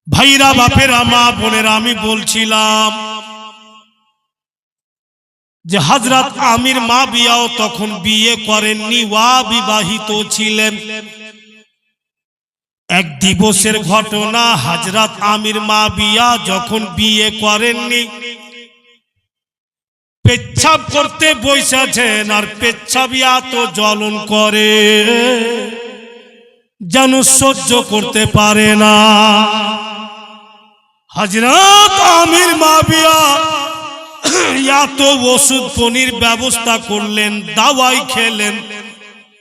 ভাইরা বাপেরা মা বোনেরা, আমি বলছিলাম যে হযরত আমির মাবিয়াও তখন বিয়ে করেননি, অবিবাহিত ছিলেন। এক দিবসের ঘটনা, হযরত আমির মাবিয়া যখন বিয়ে করেননি, পেচ্ছাব করতে বসেছেন, আর পেচ্ছাবি এত জ্বলন করে যেন সহ্য করতে পারে না। হযরত আমির মাবিয়া এত ওষুধ পানির ব্যবস্থা করলেন, দাওয়াই খেলেন,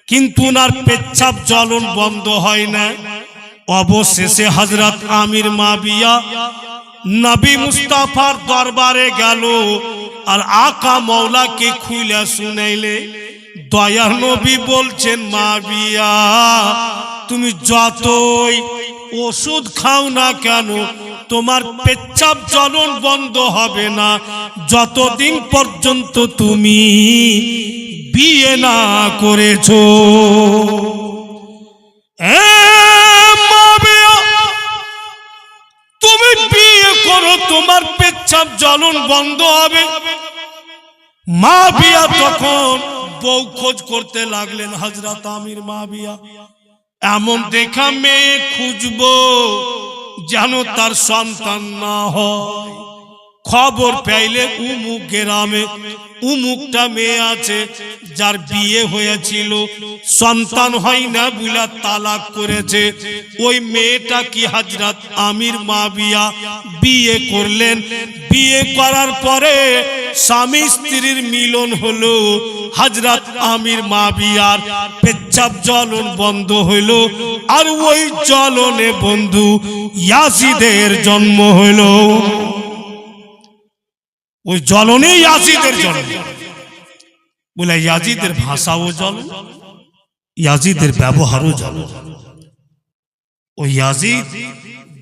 কিন্তু ওনার পেচ্ছাব জ্বলন বন্ধ হয় না। অবশেষে হযরত আমির মাবিয়া নবী মুস্তাফার দরবারে গেল, আর আকা মওলাকে খুলে শুনাইলে। দয়ার নবী বলছেন, মাবিয়া তুমি যতই ওষুধ খাও না কেন, তোমার পেচ্ছাব জ্বলন বন্ধ হবে না যতদিন পর্যন্ত তুমি বিয়ে না করেছো। তুমি বিয়ে করো, তোমার পেচ্ছাব জ্বলন বন্ধ হবে। মাবিয়া তখন বউ খোঁজ করতে লাগলেন। হযরত আমির মাবিয়া এমন দেখা মেয়ে খুঁজবো যেন তার সন্তান না হয়। খবর পাইলে উমুক গ্রামে উমুকটা মেয়ে আছে, যার বিয়ে হয়েছিল, সন্তান হয় না বলে তালাক করেছে। ওই মেয়েটা কি হযরত আমির মাবিয়া বিয়ে করলেন। বিয়ে করার পরে স্বামী স্ত্রীর মিলন হলো। হযরত আমির মাবিয়ার পেচ্ছাব জ্বলন বন্ধ হইল, আর ওই জ্বলনে বন্ধু ইয়াজিদের জন্ম হইল। ওই জ্বলনে ইয়াজিদের জন্ম। বলে ইয়াজিদের ভাষাও জ্বলন, ইয়াজিদের ব্যবহারও জ্বলন। ওই ইয়াজিদ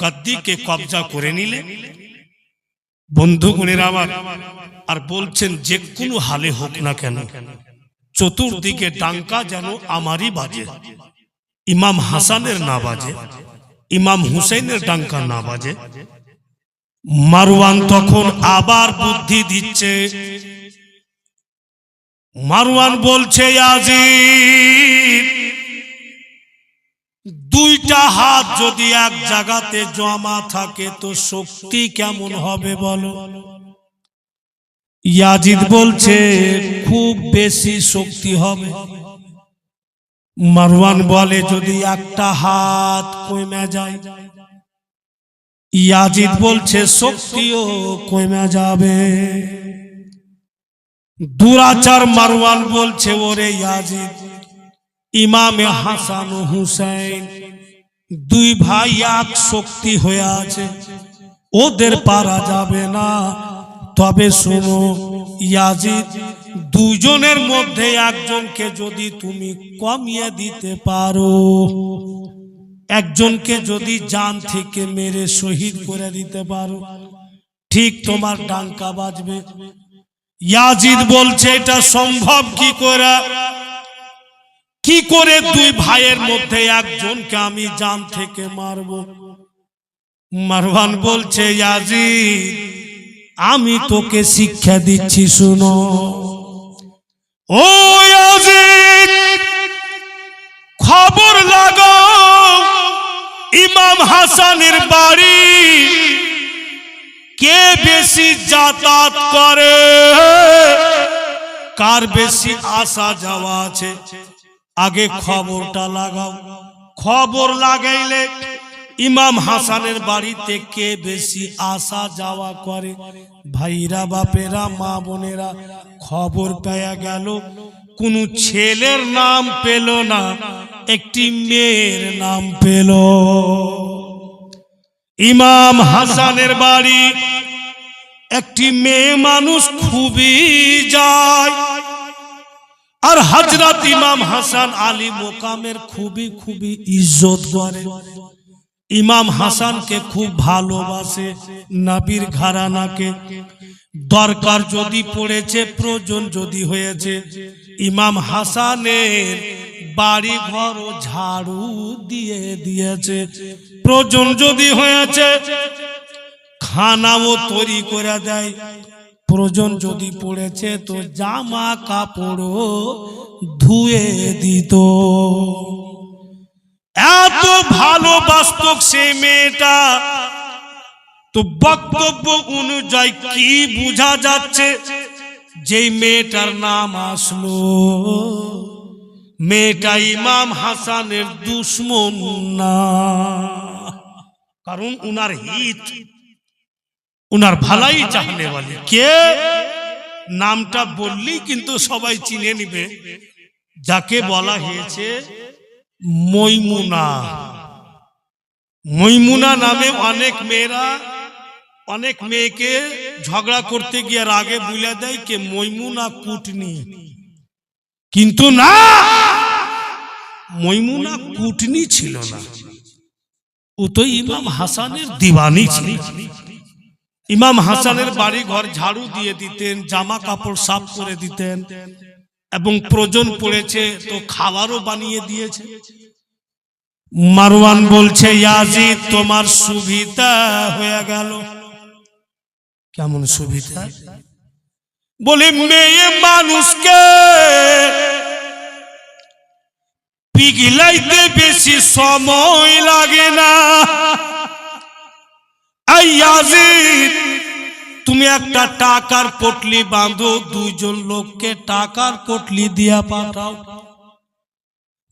গদ্দিকে কবজা করে নিলে। বন্ধুগণের আমার, আর বলছেন যে কোনো হালে হোক না কেন, চতুর্দিকে ডাঙ্কা যেন আমারই বাজে, ইমাম হাসানের না বাজে, ইমাম হুসাইনের ডাঙ্কা না বাজে। মারওয়ান তখন আবার বুদ্ধি দিচ্ছে। মারওয়ান বলছে, ইয়াজিদ দুইটা হাত যদি এক জায়গাতে জমা থাকে তো শক্তি কেমন হবে বলো? ইয়াজিদ বলছে, খুব বেশি শক্তি হবে। মারওয়ান বলে, যদি একটা হাত কমে যায়? ইয়াজিদ বলছে, শক্তিও কমে যাবে। দুরাচার মারওয়ান বলছে, ওরে ইয়াজিদ, ইমামে হাসান ও হুসাইন দুই ভাই এক শক্তি হয়ে আছে, ওদের পারা যাবে না। তবে শোনো ইয়াজিদ, দুজনের মধ্যে একজনকে যদি তুমি কমিয়ে দিতে পারো, একজনকে যদি জান থেকে মেরে শহীদ করে দিতে পারো, ঠিক তোমার ডাঙ্কা বাজবে। ইয়াজিদ বলছে, এটা সম্ভব কি করে? কি করে দুই ভাইয়ের মধ্যে একজনকে আমি জান থেকে মারব? মারওয়ান বলছে, ইয়াজিদ আমি তোকে শিক্ষা দিচ্ছি, শুনো। ও ইয়াজিদ, খবর লাগাও ইমাম হাসানের বাড়ি কে বেশি যাতায়াত করে, কার বেশি আসা যাওয়া আছে, আগে খবরটা লাগাও। খবর লাগাইলে ইমাম হাসানের বাড়িতে কে বেশি আসা যাওয়া করে। ভাইরা বাপেরা মা বোনেরা, খবর পেয়ে গেল। কোন ছেলের নাম পেল না, একটি মেয়ের নাম পেল। ইমাম হাসানের বাড়ি একটি মেয়ে মানুষ খুবই যায়, আর হযরত ইমাম হাসান আলী মোকামের খুবই খুবই ইজ্জত করে। ইমাম হাসানকে খুব ভালোবাসে, নবীর ঘরানাকে। দরকার যদি পড়েছে, প্রয়োজন যদি হয়েছে, ইমাম হাসানের বাড়ি ঘর ঝাড়ু দিয়ে দিয়েছে। প্রয়োজন যদি হয়েছে খানাও তৈরি করে দেয়, প্রয়োজন যদি পড়েছে তো জামা কাপড়ও ধুয়ে দিত। এত ভালোবাসত সে মেয়েটা। তো বক্তব্য অনুযায়ী কি বোঝা যাচ্ছে, যে মেয়েটার নাম আসলো, মেয়েটা ইমাম হাসানের দুশ্মন না, কারণ উনার হিত, উনার ভালাই চাহনে वाली। কে নামটা বললেই কিন্তু সবাই চিনে নিবে, যাকে বলা হয়েছে মৈমুনা। মৈমুনা নামে অনেক মেয়েরা অনেক মেয়েকে ঝগড়া করতে গিয়ে আগে বলে দেয় কে মৈমুনা কুটনি, কিন্তু না, মৈমুনা কুটনি ছিল না, ও তো ইমাম হাসানের দিওয়ানি ছিল। ইমাম হাসানের বাড়ি ঘর ঝাড়ু দিয়ে দিতেন, জামা কাপড় সাফ করে দিতেন, এবং প্রয়োজন পড়েছে তো খাবারও বানিয়ে দিয়েছে। মারওয়ান বলছে, ইয়াজিদ তোমার সুবিধা হয়ে গেল। কেমন সুবিধা? বলে মেয়ে মানুষকে পিঘলাইতে বেশি সময় লাগে না। ইয়াজিদ তুমি একটা টাকার পটলি বাঁধো, দুইজন লোককে টাকার পটলি দিয়া পাঠাও,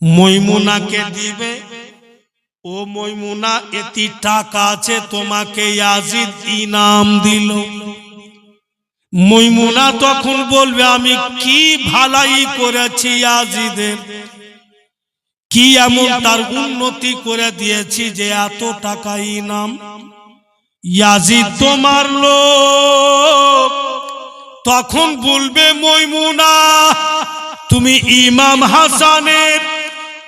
মৈমুনাকে দিবে। ও মৈমুনা, এতি টাকা আছে, তোমাকে ইয়াজিদ ইনাম দিল। মৈমুনা তখন বলবে আমি কি ভালাই করেছি ইয়াজিদের, কি এমন তার উন্নতি করে দিয়েছি যে এত টাকা ইনাম। ইয়াজিদ তোমার লোক। তখন বলবে মৈমুনা তুমি ইমাম হাসানের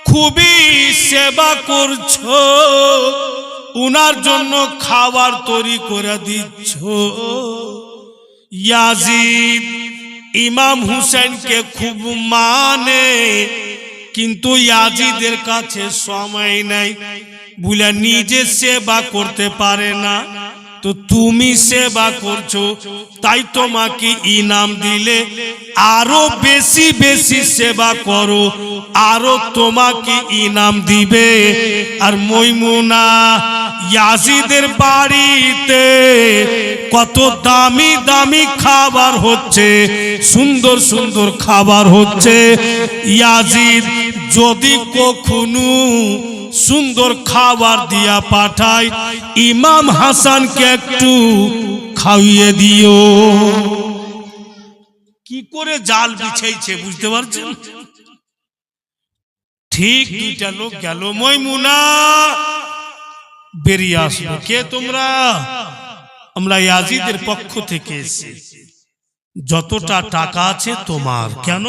খুবই সেবা করছো, উনার জন্য খাবার তৈরি করে দিচ্ছ। ইয়াজিদ ইমাম হুসেনকে খুব মানে, কিন্তু ইয়াজিদের কাছে সময় নাই, বলে নিজে সেবা করতে পারে না। তো তুমি সেবা করছো, তাই তোমাকে ইনাম দিলে আরো বেশি বেশি সেবা করো, আরো তোমাকে ইনাম দিবে। আর মৈমুনা ইয়াজিদের বাড়িতে কত দামি দামি খাবার হচ্ছে, সুন্দর সুন্দর খাবার হচ্ছে। ইয়াজিদ যদি কখনো সুন্দর খাবার দিয়া পাঠায়, ইমাম হাসানকে একটু খাইয়ে দিও। কি করে জাল বিছাইছে বুঝতে পারছেন? ঠিক দুইটা লোক গেল, মৈমুনা বেরিয়ে আসলো, কে তোমরা? আমরা ইয়াজিদের পক্ষ থেকে এসেছি, যতটা টাকা আছে তোমার। কেন?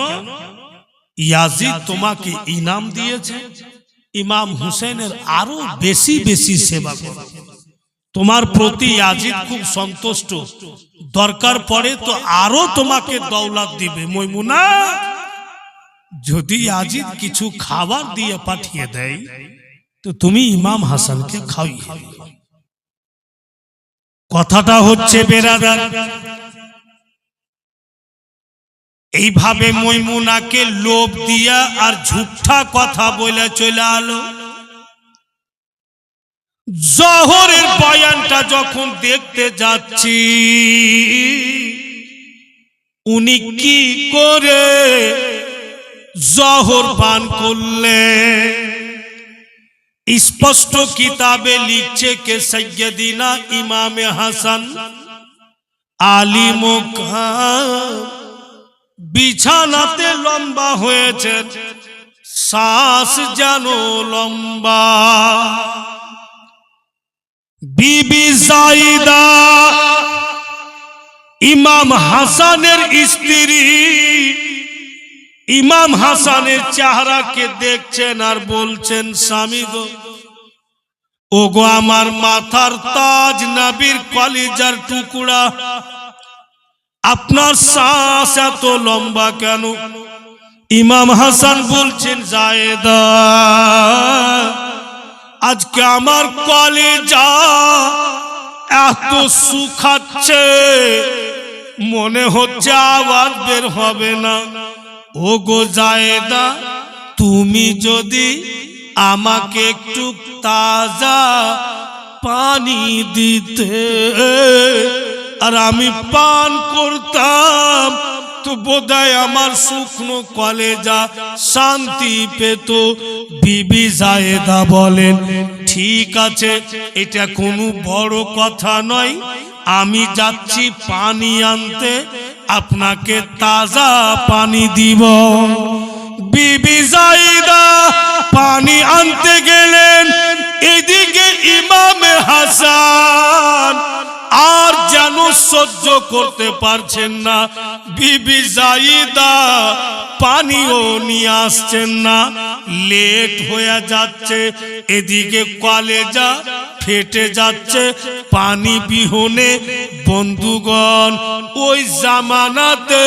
ইয়াজিদ তোমাকে ইনাম দিয়েছে, ইমাম হুসেনের আরো বেশি বেশি সেবা করো, তোমার প্রতি ইয়াজিদ খুব সন্তুষ্ট, দরকার পড়ে তো আরো তোমাকে দৌলত দিবে। মৈমুনা যদি ইয়াজিদ কিছু খাবার দিয়ে পাঠিয়ে দেয় তো তুমি ইমাম হাসানকে খাইয়ে। কথাটা হচ্ছে বেরাদার, এইভাবে মৈমুনাকে লোভ দিয়া আর ঝুঠা কথা বলে চলে আলো। জহরের বয়ানটা যখন দেখতে যাচ্ছি, উনি কি করে জহর পান করলে, স্পষ্ট কিতাবে লিখছে কে সৈয়দিনা ইমামে হাসান আলী মুকাম বিছানাতে লম্বা হয়েছেন, শ্বাস যেন লম্বা। বিবি জাইদা ইমাম হাসানের স্ত্রী, ইমাম হাসানের চেহারাকে দেখছেন আর বলছেন, স্বামী গো, ও গো আমার মাথার তাজ, নবীর কলিজার টুকরা, আপনার শ্বাস এত লম্বা কেন? ইমাম হাসান বলছেন, জায়েদা আজকে আমার কলেজা এত শুকাচ্ছে, মনে হচ্ছে আবার বের হবে না। ও গো জায়েদা, তুমি যদি আমাকে একটু তাজা পানি দিতে আর আমি পান করতাম, তো বোধহয় আমার শুকনো কলেজা শান্তি পেত। বিবি জায়েদা বলেন, ঠিক আছে, এটা কোনো বড় কথা নয়, আমি যাচ্ছি পানি আনতে, আপনাকে তাজা পানি দিব। বিবি জায়েদা পানি আনতে গেলেন, এদিকে ইমামে হাসান আর যেন সহ্য করতে পারছেন না, বিবি জায়েদা পানিও নিয়ে আসছেন না, লেট হয়ে যাচ্ছে। এদিকে কলেজা ফেটে যাচ্ছে পানি বিহনে। বন্ধুগণ, ওই জামানাতে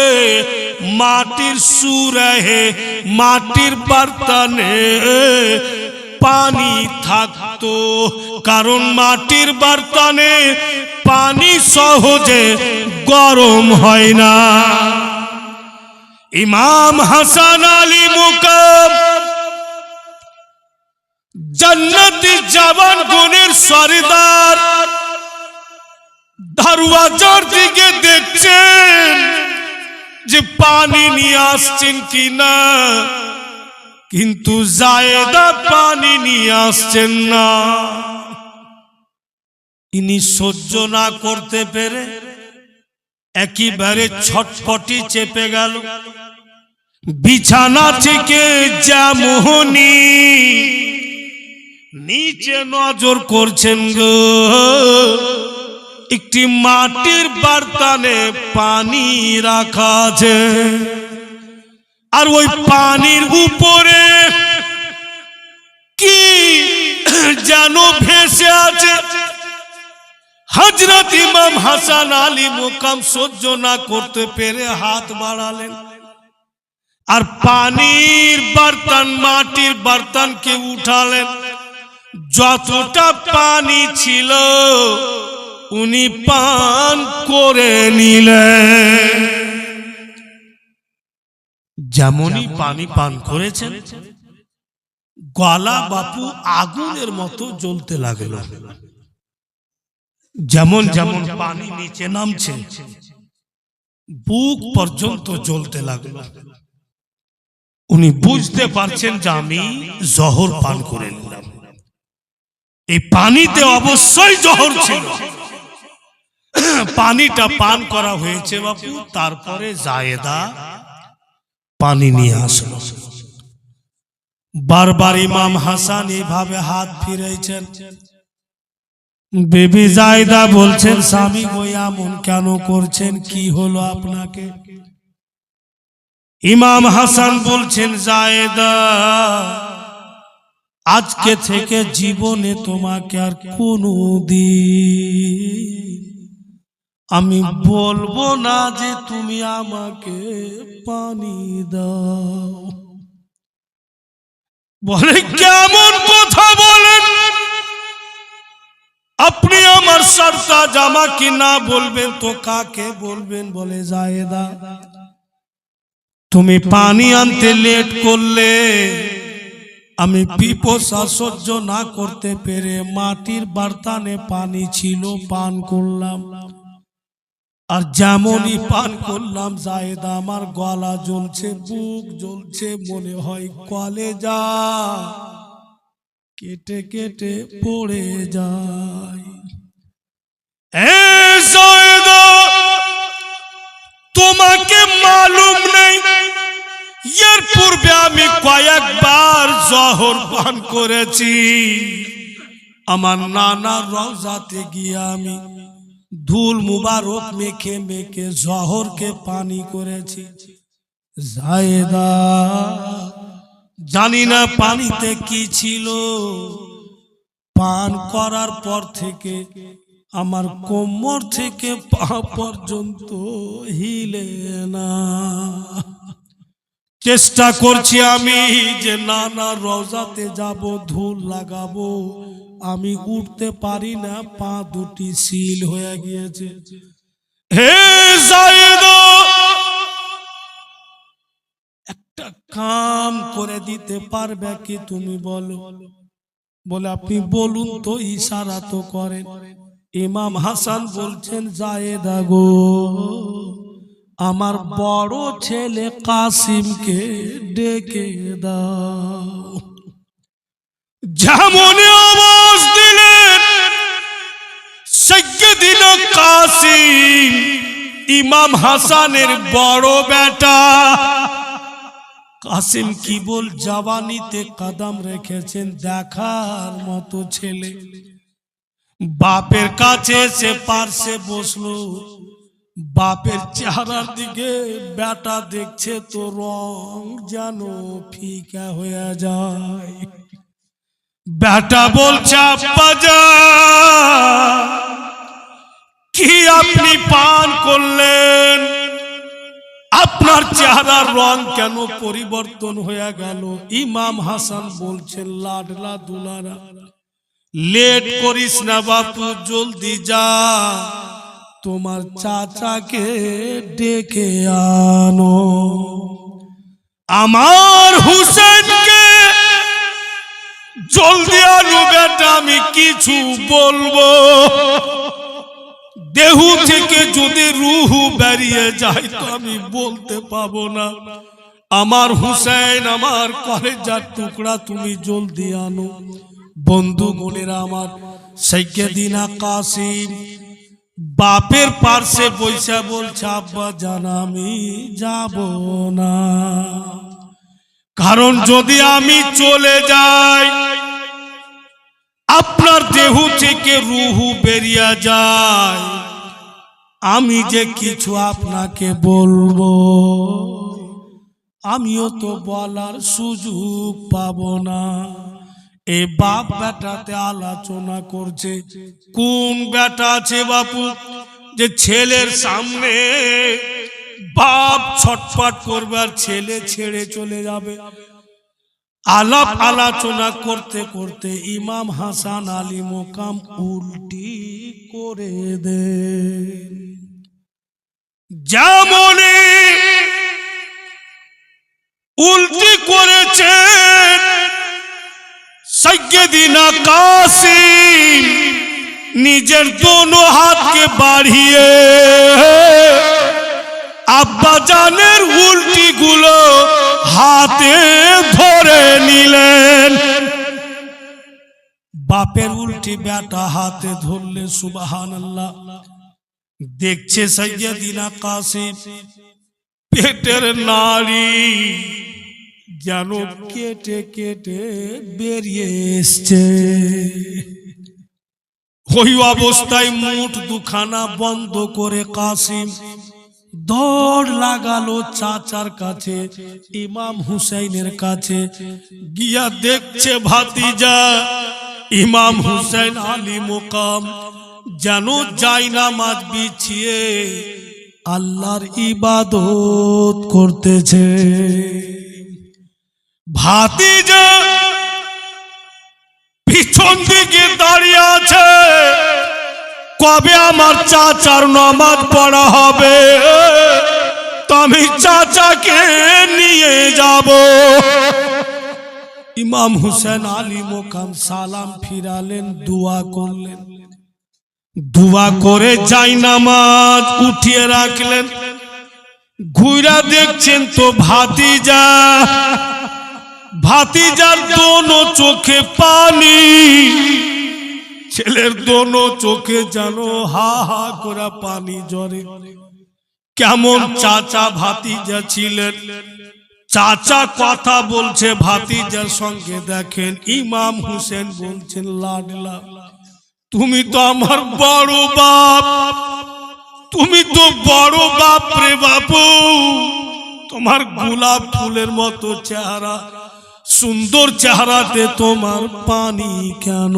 মাটির সুরাহে, মাটির বার্তানে পানি থাকতো, কারণ মাটির বার্তানে পানি সহজে গরম হয় না। ইমাম হাসান আলী মুকাম জান্নাতি জওয়ান গুণের সরদার দরওয়াজার দিকে দেখছেন যে পানি নিয়ে আসছেন কিনা, কিন্তু জায়েদা পানি নিয়ে আসছেন না। তিনি সহ্য না করতে পেরে একেবারে ছটফটি চেপে গেল। বিছানা থেকে যেমনি নিচে নজর করছেন গো, একটি মাটির বার্তানে পানি রাখা আছে, আর ওই পানির উপরে কি যেন ভেসে আছে। হযরত ইমাম হাসান আলী মুকাম সহ্য না করতে পেরে হাত বাড়ালেন, আর পানির বার্তান, মাটির বার্তানকে উঠালেন। যতটা পানি ছিল উনি পান করে নিলেন। যেমনই পানি পান করেছেন, গলা বাপু আগুনের মতো জ্বলতে লাগলো। যেমন যেমন পানি নিচে নামছে, বুক পর্যন্ত জ্বলতে লাগলো। উনি বুঝতে পারছেন যে আমি জহর পান করে নিলাম। এই পানিতে অবশ্যই জহর ছিল। পানিটা পান করা হয়েছে বাপু, তারপরে জায়েদা পানি নিয়ে আসলো। বারবার ইমাম হাসান এইভাবে হাত ফিরেছেন। বিবি জায়েদা বলছেন, স্বামী গো এমন কেন করছেন, কি হলো আপনাকে? ইমাম হাসান বলছেন, জায়েদা আজকে থেকে জীবনে তোমাকে আর কোনোদিন আমি বলবো না যে তুমি আমাকে পানি দাও। বলে, কেমন কথা বলেন আপনি? আমার সরতা জামা কি না বলবেন তো কাকে বলবেন? বলে, জায়েদা তুমি পানি আনতে লেট করলে, আমি পিপাসা সহ্য না করতে পেরে মাটির বার্তানে পানি ছিল পান করলাম, আর যেমনই পান করলাম জায়েদা আমার গলা জ্বলছে, বুক জ্বলছে, মনে হয় কলেজা কেটে কেটে পড়ে যায়। জায়েদা তোমাকে মালুম নেই, এর পূর্বে আমি কয়েকবার জহর পান করেছি। আমার নানার রওজাতে গিয়ে আমি ধুল মুবারক মেখে মেখে জহরকে পানি করেছি। জায়েদা জানি না পানিতে কি ছিল, পান করার পর থেকে আমার কোমর থেকে পা পর্যন্ত হিলে না। চেষ্টা করছি আমি যে না না রওজাতে যাব, ধুল লাগাবো, আমি উঠতে পারি না, পা দুটি সিল হয়ে গিয়েছে। হে যায়েদ, একটা কাম করে দিতে পারবে কি তুমি বলো? বলে আপনি বলুন তো, ইশারা তো করেন। ইমাম হাসান বলছেন, যায়েদা গো, আমার বড় ছেলে কাসিমকে ডেকে দাও। যেমন আওয়াজ দিলেন সাইয়্যিদিনা কাসিম, ইমাম হাসানের বড় বেটা কাসিম কি বল জওয়ানিতে কদম রেখেছেন, দেখার মতো ছেলে। বাপের কাছে সে পার্শ্বে বসলো, বাপের চেহারার দিকে বেটা দেখছে তো রং যেন ফিকা হয়ে যায়। বেটা বলছে, আব্বা জান, কি আপনি পান করলেন? আপনার চেহারার রং কেন পরিবর্তন হয়ে গেল? ইমাম হাসান বলছেন, লাডলা দুলারা, লেট করিস না বাপু, জলদি যা, তোমার চাচাকে ডেকে আনো। আমার হুসেনকে জলদি আনো বেটা, আমি কিছু বলবো। দেহু থেকে যদি রুহু বেরিয়ে যায় তো আমি বলতে পাবো না। আমার হুসেন, আমার কলেজার টুকরা, তুমি জলদি আনো। বন্ধু বোনেরা আমার, সাইয়্যিদিনা কাসিম বাপের পার্শ্বে বৈশা বলছে, আব্বা জান, আমি যাব না, কারণ যদি আমি চলে যাই, আপনার দেহু থেকে রুহু বেরিয়ে যায়, আমি যে কিছু আপনাকে বলবো, আমিও তো বলার সুযোগ পাবো না। এ বাপ বেটাতে আলোচনা করছে। কোন বেটা আছে বাপু যে ছেলের সামনে বাপ ছটফট করবে আর ছেলে ছেড়ে চলে যাবে? আলাপ আলোচনা করতে করতে ইমাম হাসান আলী মোকাম উল্টি করে দেন। যেমন উল্টি করেছেন, সাইয়্যিদিনা কাসিম নিজের দোনো হাতকে বাড়িয়ে আব্বা জানের উল্টি গুলো হাতে ধরে নিলেন। বাপের উল্টি বেটা হাতে ধরলে সুবহানাল্লাহ। দেখছে সাইয়্যিদিনা কাসিম পেটের নাড়ি যেন কেটে কেটে বেরিয়ে এসছে। ওই অবস্থায় মুখ দুখানা বন্ধ করে কাসিম দৌড় লাগালো চাচার কাছে, ইমাম হুসাইনের কাছে। গিয়া দেখছে ভাতিজা ইমাম হুসাইন আলী মোকাম যেন জায়নামাজ বিছিয়ে আল্লাহর ইবাদত করতেছে। ভাতিজা পিছন দিকে দাঁড়িয়ে আছে, কবে আমার চাচার নামাজ পড়া হবে, তো আমি চাচাকে নিয়ে যাব। ইমাম হুসেন আলী মোকাম সালাম ফিরালেন, দোয়া করলেন, দোয়া করে জায়নামাজ উঠিয়ে রাখলেন। ঘুরা দেখছেন তো ভাতিজা, ভাতিজার দোনো চোখে পানি, ছেলের দোনো চোখে যেন হা হা করে পানি ঝরে। কেমন চাচা ভাতিজা ছিলেন, চাচা কথা বলছে ভাতিজার সঙ্গে। দেখেন ইমাম হুসেন বলছেন, লাডলা তুমি তো আমার বড় বাপ, তুমি তো বড় বাপ রে বাপু, তোমার গোলাপ ফুলের মতো চেহারা, সুন্দর চেহারাতে তোমার পানি কেন?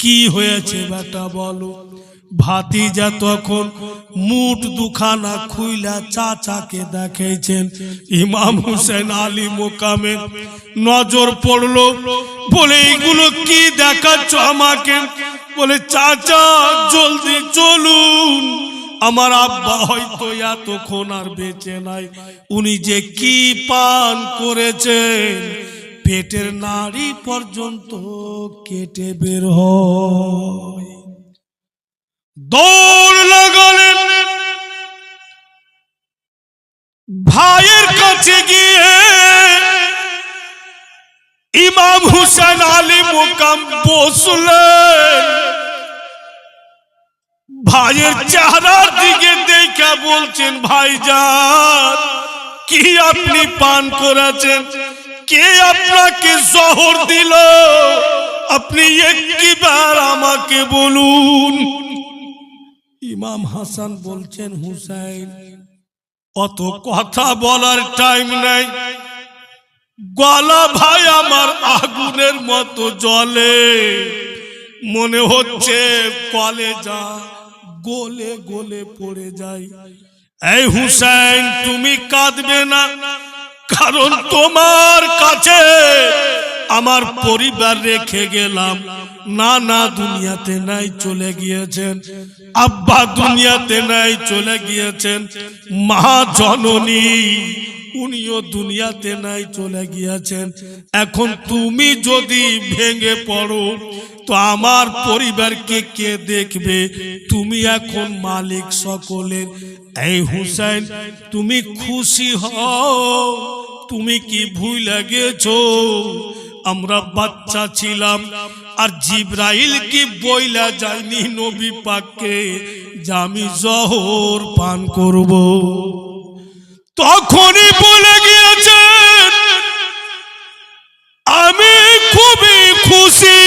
কি হয়েছে বেটা বলো? ভাতিজা তখন মুঠ দুখানা খুইলা চাচাকে দেখাইছেন। ইমাম হুসেন আলী মোকামে নজর পড়লো, বলে এইগুলো কি দেখাচ্ছ আমাকে? বলে চাচা জলদি চলুন, আমার আব্বা হয়তো এতক্ষণ আর বেঁচে নাই। উনি যে কি পান করেছেন, পেটের নাড়ি পর্যন্ত কেটে বের হয়। দৌড় লাগালেন, ভাইয়ের কাছে গিয়ে ইমাম হুসেন আলী মোকাম বসলেন। ভাইয়ের চেহারার দিকে দেখে বলছেন, ভাইজান কি আপনি পান করেছেন? কে আপনাকে জহর দিল? আপনি একবার আমাকে বলুন। ইমাম হাসান বলছেন, হুসাইন অত কথা বলার টাইম নাই, গলা ভাই আমার আগুনের মতো জ্বলে, মনে হচ্ছে কলেজা গলে গলে পড়ে যায়। এই হুসাইন তুমি কাঁদবে না, কারণ তোমার কাছে আমার পরিবার রেখে গেলাম। নানা দুনিয়াতে নাই, চলে গিয়েছেন। আব্বা দুনিয়াতে নাই, চলে গিয়েছেন। মা জননী উনিও দুনিয়াতে নাই, চলে গিয়েছেন। এখন তুমি যদি ভেঙে পড়ো তো আমার পরিবারকে কে দেখবে? তুমি এখন মালিক সকলের। এই হুসাইন তুমি খুশি হও, তুমি কি ভুলে গেছো আমরা বাচ্চা ছিলাম আর জিবরাইল কি বইলা যায়নি নবী পাককে যে আমি জহর পান করব? তখনই বলে গিয়েছেন আমি খুবই খুশি,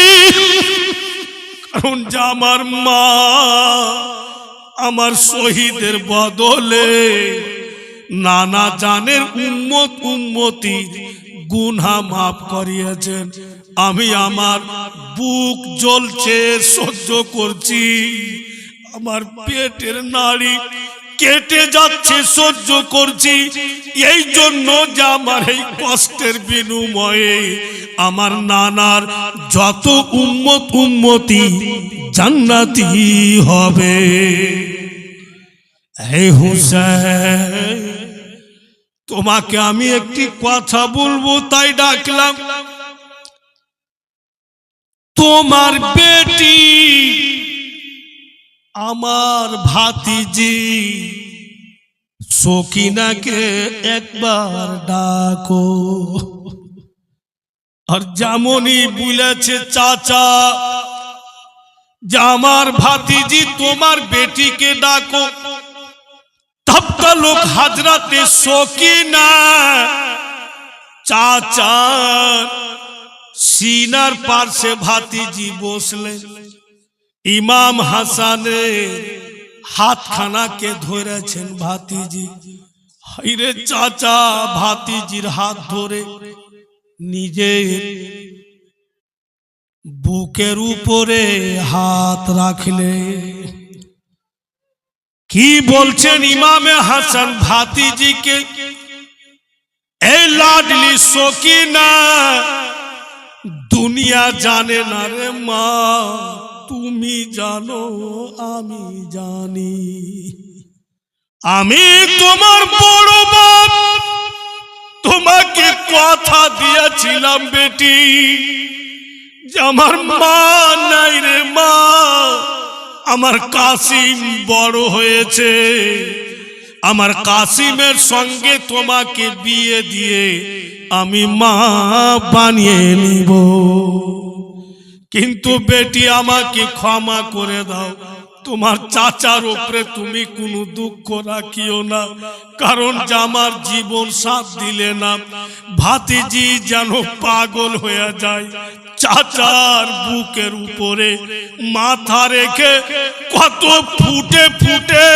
কারণ যে আমার মা আমার শহীদের বদলে নানা জানের উম্মত উম্মতির গুনাহ মাফ করিয়েছেন। আমি আমার বুক জ্বলছে সহ্য করছি, আমার পেটের নাড়ি কেটে যাচ্ছে সহ্য করছি, এই জন্য যে আমার এই কষ্টের বিনিময়ে আমার নানার যত উম্মত উম্মতি জান্নাতি হবে। হে হুসাইন তোমাকে আমি একটি কথা বলবো তাই ডাকলাম। তোমার বেটি আমার ভাতিজি সকিনাকে একবার ডাকো। আর যেমনই বলেছে চাচা যে আমার ভাতিজি তোমার বেটিকে ডাকো, তবকা লোক হাজরাতে সকিনা চাচার সিনার পাশে ভাতিজি বসলেন। ইমাম হাসানের হাতখানাকে ধরেছেন ভাতিজি। হাইরে চাচা ভাতিজির হাত ধরে নিজের বুকের উপরে হাত রাখলে। কি বলছেন ইমামে হাসান ভাতিজিকে? এই লাডলি সকিনা দুনিয়া জানে না রে মা, তুমি জানো আমি জানি। আমি তোমার বড় বাপ, তোমাকে কথা দিয়েছিলাম বেটি যে আমার মা নাই রে মা, আমার কাসিম বড় হয়েছে, আমার কাসিমের সঙ্গে তোমাকে বিয়ে দিয়ে আমি মা বানিয়ে নিব। কিন্তু বেটি আমাকে ক্ষমা করে দাও, তোমার চাচার উপরে তুমি কোনো দুঃখ রাখিও না, কারণ যে আমার জীবন সাথ দিলে না ভাতিজি যেন পাগল হয়ে যায়। চাচার বুকের উপরে মাথা রেখে কত ফুটে ফুটে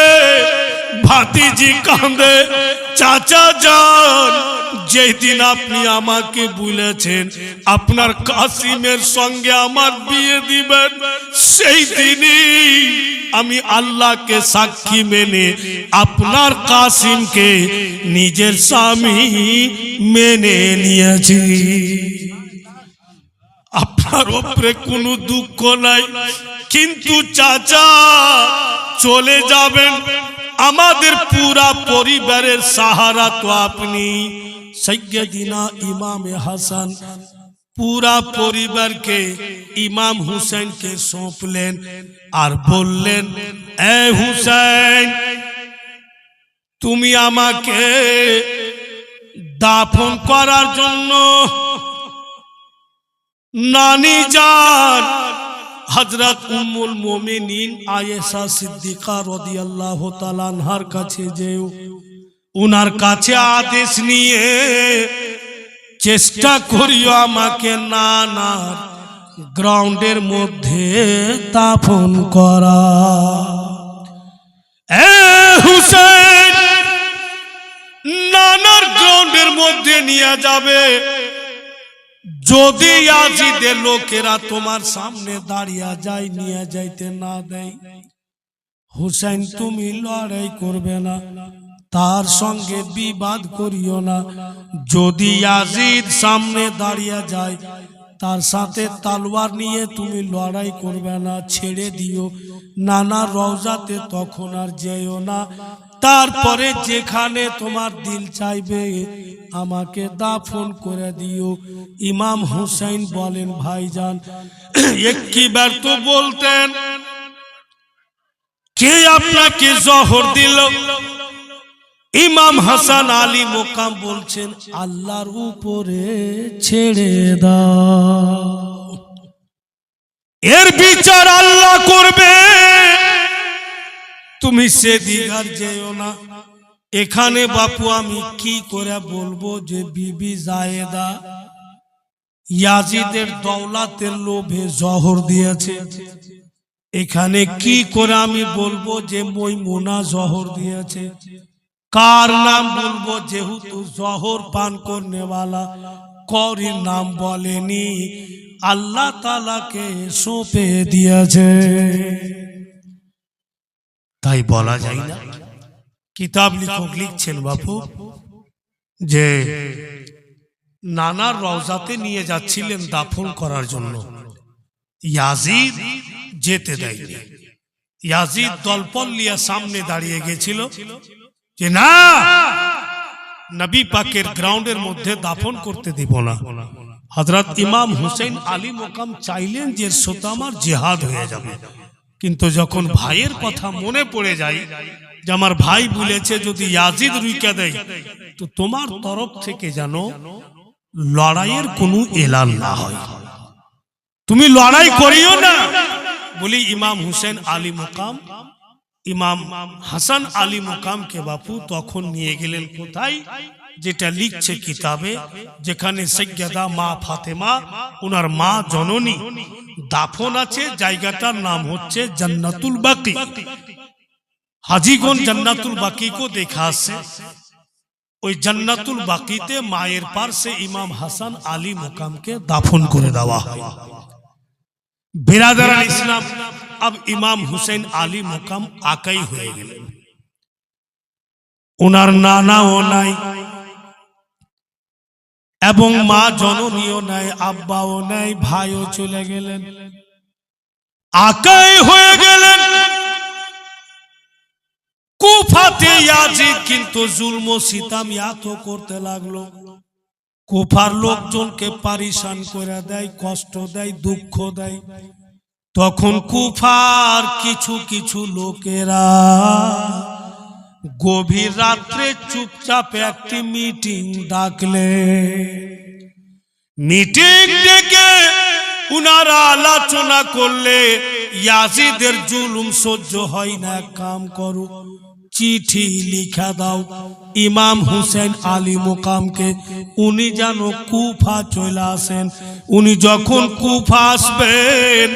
ভাতিজি কাঁদে, চাচা যান যেদিন আপনি আমাকে বলেছেন আপনার কাসিমের সঙ্গে আমার বিয়ে দিবেন, সেই দিনই আমি আল্লাহকে সাক্ষী মেনে আপনার কাসিমকে নিজের স্বামী মেনে নিয়েছি। আপনার উপরে কোনো দুঃখ নাই, কিন্তু চাচা চলে যাবেন, আমাদের পুরা পরিবারের সাহারা তো আপনি। সৈয়দিনা ইমামে হাসান পুরা পরিবারকে ইমাম হুসেনকে সঁপলেন আর বললেন, এ হুসেন, তুমি আমাকে দাফন করার জন্য নানি যান হযরত উম্মুল মুমিনিন আয়েশা সিদ্দিকা রাদিয়াল্লাহু তাআলা আনহার কাছে যেও, উনার কাছে আদেশ নিয়ে চেষ্টা করিও আমাকে নানার গ্রাউন্ডের মধ্যে দাফন করা। এ হুসেন, নানার গ্রাউন্ডের মধ্যে নিয়ে যাবে, যদি ইয়াজিদের লোকেরা তোমার সামনে দাঁড়িয়ে যায়, নিয়ে যাইতে না দেয়, হুসেন তুমি লড়াই করবে না, তার সঙ্গে বিবাদ করিও না। যদি ইয়াজিদ সামনে দাঁড়িয়ে যায়, তার সাথে তলোয়ার নিয়ে তুমি লড়াই করবে না, ছেড়ে দিও। নানা রওজাতে তখন আর যেও না, তারপরে যেখানে তোমার দিল চাইবে আমাকে দাফন করে দিও। ইমাম হুসাইন বলেন, ভাইজান একবার তো বলতেন, কে আপনাকে জহর দিল? ইমাম হাসান আলী মোকাম বলছেন, আল্লাহর উপরে ছেড়ে দাও, এর বিচার আল্লাহ করবে, তুমি সেদিকে যেও না। এখানে বাপু আমি কি করে বলবো যে বিবি জায়েদা ইয়াজিদের দৌলতের লোভে জহর দিয়েছে? এখানে কি করে আমি বলবো যে মইমুনা জহর দিয়েছে? কার নাম বলবো? যেহেতু জহর পান করনেওয়ালা করির নাম বলেনি, আল্লাহ তাআলাকে সঁপে দিয়েছে, তাই বলা যায় না। কিতাব লিখক লিখছেন বাপু যে নানার রওজাতে নিয়ে যাচ্ছিলেন দাফন করার জন্য, ইয়াজিদ যেতে দেয়নি। ইয়াজিদ দলপল নিয়ে সামনে দাঁড়িয়ে গেছিল যে না, নবী পাকের গ্রাউন্ডের মধ্যে দাফন করতে দিব না। হযরত ইমাম হুসেন আলী মোকাম চাইলেন যে সোতামার জিহাদ হয়ে যাবে, কিন্তু যখন ভাইয়ের কথা মনে পড়ে যায় যে আমার ভাই বলেছে যদি ইয়াজিদ রুইকা দেয় তো তোমার তরফ থেকে যেন লড়াইয়ের কোনো এলান না হয়, তুমি লড়াই করিও না বলি ইমাম হুসেন আলী মোকাম ইমাম হাসান আলী মোকামকে বাপু তখন নিয়ে গেলেন কোথায়? যেটা লিখছে কিতাবে, যেখানে সৈয়দা মা ফাতেমা উনার মা জননী দাফন আছে, জায়গাটার নাম হচ্ছে জান্নাতুল বাকি। হাজিগণ জান্নাতুল বাকি কো দেখা আছে, ওই জান্নাতুল বাকিতে মায়ের পাশে ইমাম হাসান আলী মোকামকে দাফন করে দেওয়া হয়। बिरादर इस्लाम, अब इमाम हुसैन आली मुकाम आकाई हुए गेलेन, उनार नानाओ नाई एवं मा जननीओ नाई, आब्बाओ नाई, भाइओ चले गेलेन, आकाई हुए गेलेन। कुफाते याजिद किन्तु जुल्म सिताम यातो करते लागलो, কুফার লোকজনকে পারিশান করে দেয়, কষ্ট দেয়, দুঃখ দেয়। তখন কুফার কিছু কিছু লোকেরা গভীর রাত্রে চুপচাপ একটি মিটিং ডাকলে, মিটিং ডেকে উনারা আলোচনা করলে ইয়াজিদের জুলুম সহ্য হয় না, কাম করো, চিঠি লিখা দাও ইমাম হুসেন আলী মোকামকে, উনি যেন কুফা চলে আসেন। উনি যখন কুফা আসবেন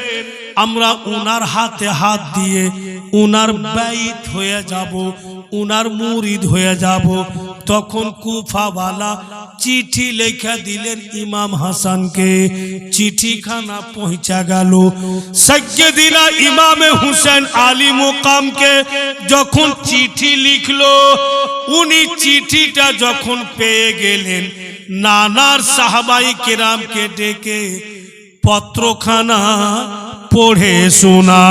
আমরা উনার হাতে হাত দিয়ে উনার বাইত হয়ে যাব, উনার মুরিদ হয়ে যাব। তখন কুফাওয়ালা চিঠি লেখা দিলেন ইমাম হাসানকে। চিঠিখানা পৌঁছা গেল সাইয়্যিদিনা ইমামে হুসেন আলী মুকামকে। যখন চিঠি লিখলো, উনি চিঠিটা যখন পেয়ে গেলেন, নানার সাহাবাই কেরামকে ডেকে পত্রখানা পড়ে শোনা।